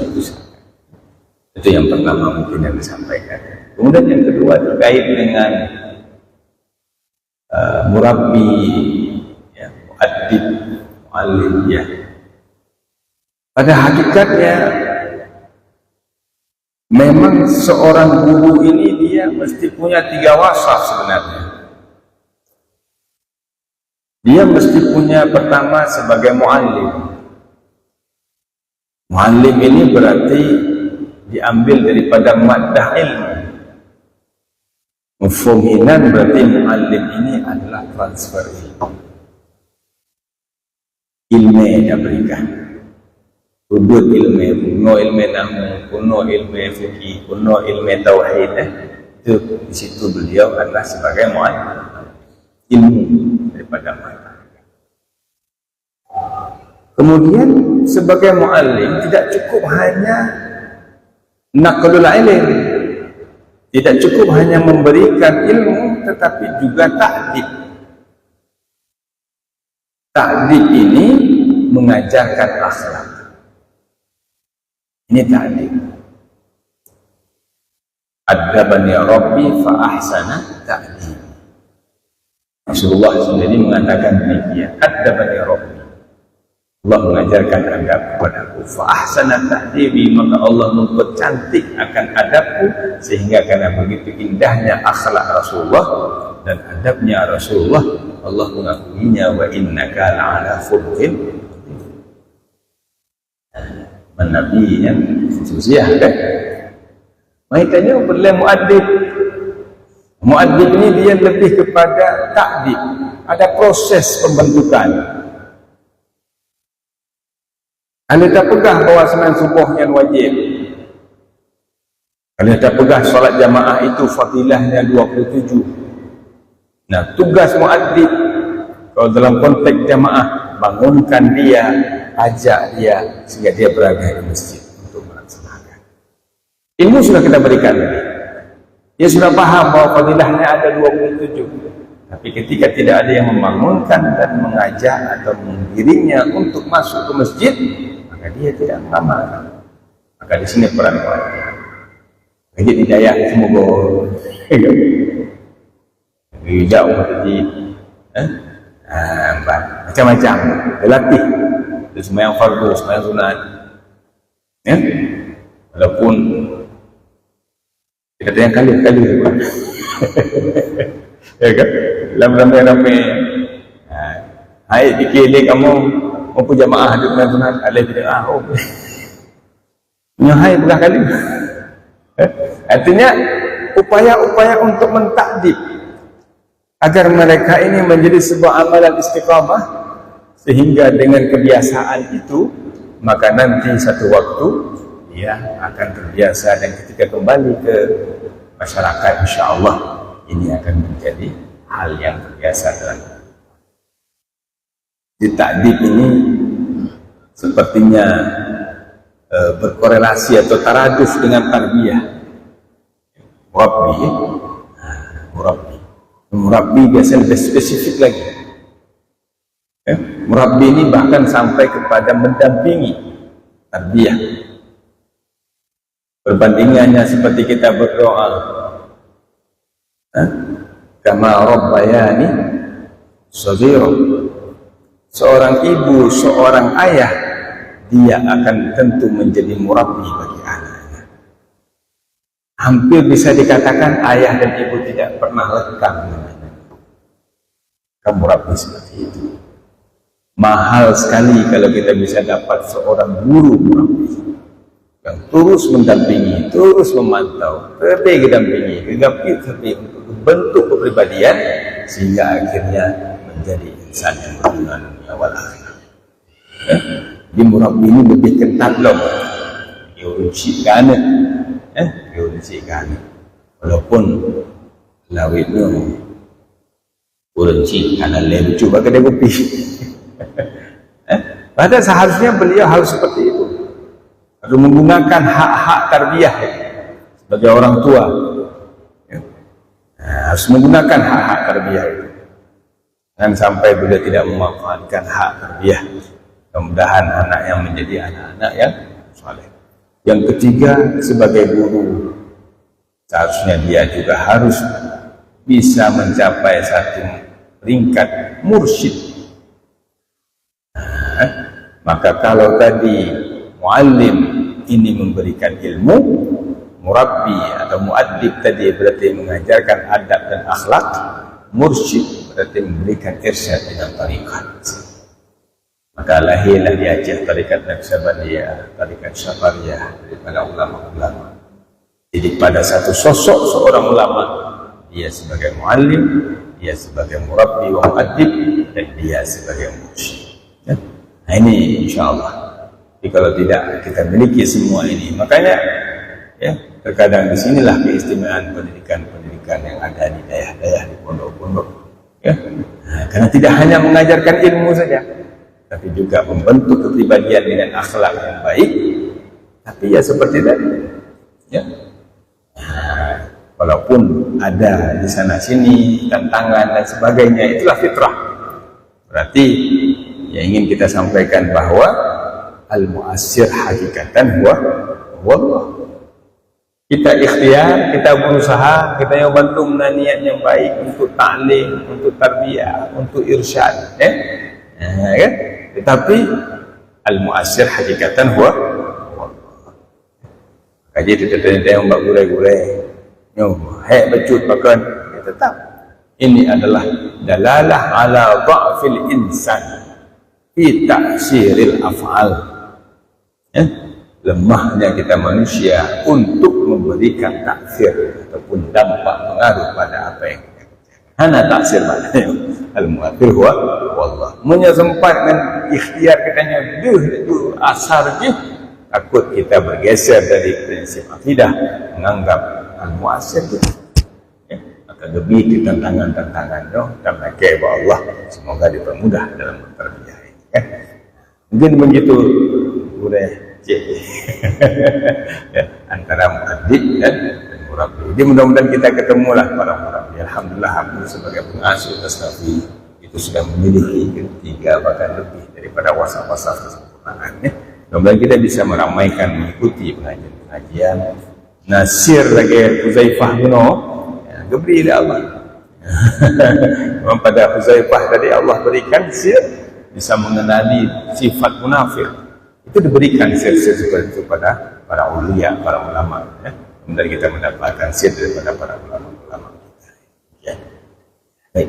itu yang pertama mungkin yang disampaikan. Kemudian yang kedua terkait dengan murabbi, ya, muaddib, muallim, ya. Pada hakikatnya Memang seorang guru ini dia mesti punya 3 wasaf sebenarnya. Dia mesti punya pertama sebagai muallim. Muallim ini berarti diambil daripada maddah ilmu. Mufhuminan berarti muallim ini adalah transfer ilmu yang berikan. Udud ilmu, kuno ilmu nahwu, kuno ilmu fikih, kuno ilmu tauhid. Itu di situ beliau adalah sebagai muallim ilmu daripada maddah. Kemudian sebagai muallim tidak cukup hanya naqlul ilm, tidak cukup hanya memberikan ilmu, tetapi juga ta'dib. Ta'dib ini mengajarkan akhlak. Ini ta'dib. Adabani Rabbi fa ahsana ta'dib. Rasulullah sendiri mengatakan demikian. Adabani Rabbi. Allah mengajarkan adab kepadaku. Fa ahsana ta'dibi, maka Allah mempercantik akan adabku sehingga karena begitu indahnya akhlak Rasulullah dan adabnya Rasulullah, Allah mengakuinya wa innaka la'ala khuluqin nabiyan khususiyah kan. Makanya perlu muaddib. Muaddib ini dia lebih kepada ta'dib. Ada proses pembentukan. Anda tak pegah bahawa sembahyang subuh yang wajib. Anda tak pegah solat jamaah itu fadilahnya 27. Nah, tugas muaddib kalau dalam konteks jamaah, bangunkan dia, ajak dia sehingga dia berada di masjid untuk melaksanakan. Ilmu sudah kita berikan. Dia sudah paham bahawa fadilahnya ada 27. Tapi ketika tidak ada yang membangunkan dan mengajak atau mengiringnya untuk masuk ke masjid, maka dia tidak mengamalkan. Maka di sini peran muaddib. Jadi hidayah semoga hidayah jadi macam-macam dilatih. Sembahyang fardu, sembahyang sunat. Ya, walaupun tidak ada yang kali-kali juga. Ya kan? Dalam ramai-ramai. Hai dikili kamu mampu jamaah di bulan sunat, ada tidak? Oh, nyahai belah kali. Artinya upaya-upaya untuk mentakdib agar mereka ini menjadi sebuah amalan istiqamah, sehingga dengan kebiasaan itu maka nanti satu waktu dia akan terbiasa dan ketika kembali ke masyarakat insya-Allah ini akan menjadi hal yang terbiasa dalam. Di takdib ini sepertinya berkorelasi atau taraduf dengan tarbiyah. Murabbi biasanya lebih spesifik lagi. Murabbi ini bahkan sampai kepada mendampingi tarbiyah. Perbandingannya seperti kita berdoa, kama rabbayani shaghira. Seorang ibu, seorang ayah, dia akan tentu menjadi murabbi bagi anaknya. Hampir bisa dikatakan ayah dan ibu tidak pernah lekang kamu murabbi seperti itu. Mahal sekali kalau kita bisa dapat seorang guru murabbi yang terus mendampingi, terus memantau, terus didampingi, tapi untuk bentuk kepribadian sehingga akhirnya menjadi insan yang berguna dunia wal akhirah. Di murabbi ini lebih ketat loh. Diuncikan, walaupun lawit itu urunci karena lucu bagi dia kopi. Padahal seharusnya beliau harus seperti itu. Harus menggunakan hak-hak tarbiyah sebagai orang tua. Harus menggunakan hak-hak tarbiyah itu. Dan sampai beliau tidak memanfaatkan hak tarbiyah. Mudah-mudahan anak yang menjadi anak-anak yang saleh. Yang ketiga, sebagai guru, seharusnya dia juga harus bisa mencapai satu peringkat mursyid. Maka kalau tadi muallim ini memberikan ilmu, murabbi atau muaddib tadi berarti mengajarkan adab dan akhlak, mursyid berarti memberikan irsyad dengan tarikat. Maka lahirlah di Aceh tarikat Naqsyabandiyah, tarikat Syafariyah daripada ulama-ulama. Jadi pada satu sosok seorang ulama, dia sebagai muallim, dia sebagai murabbi wa muaddib, dan dia sebagai mursyid. Ya? Nah ini insyaAllah. Jadi kalau tidak kita miliki semua ini, makanya ya terkadang disinilah keistimewaan pendidikan yang ada di daerah-daerah, di pondok-pondok. Ya? Nah, karena tidak hanya mengajarkan ilmu saja, tapi juga membentuk kepribadian dengan akhlak yang baik. Tapi ya seperti tadi, ya. Nah, walaupun ada di sana sini tantangan dan sebagainya, itulah fitrah. Berarti yang ingin kita sampaikan bahwa al-mu'assir hakikatan huwa Allah. Kita ikhtiar, kita berusaha, kita yang bantu niat yang baik untuk ta'lim, untuk tarbiyah, untuk irsyad, ya. Nah, kan? Tetapi al-mu'assir hakikatan huwa Allah. Kaji kita yang mbak gulai-gulai, becut bahkan ya, tetap ini adalah dalalah ala dha'fil insan fi ta'siril af'al, ya? Lemahnya kita manusia untuk memberikan taksir ataupun dampak pengaruh pada apa yang kita kerjakan. Hana taksir maknanya al-mu'athir huwa wallah. Munya sempat dengan ikhtiar katanya itu asar je, takut kita bergeser dari prinsip akidah menganggap al-mu'assir itu, ya, akan lebih di tantangan-tantangan dan mereka Allah semoga dipermudah dalam bertarbiyah, ya. Mungkin begitu udah ya, antara muaddib dan murabbi. Jadi mudah-mudahan kita ketemulah para murabbi. Alhamdulillah aku sebagai pengasuh tasawuf itu sudah memiliki 3 bahkan lebih daripada wasaf-wasaf kesempurnaan, ya. Mudah-mudahan kita bisa meramaikan, mengikuti pengajian-pengajian. Nasir lagi Huzaifah Muno, ya, geberi dari Allah. Memang pada Huzaifah tadi Allah berikan sir bisa mengenali sifat munafik. Itu diberikan sir-sir seperti itu pada para ulia, para ulama, ya. Kemudian kita mendapatkan sir daripada para ulama-ulama. Ya. Baik.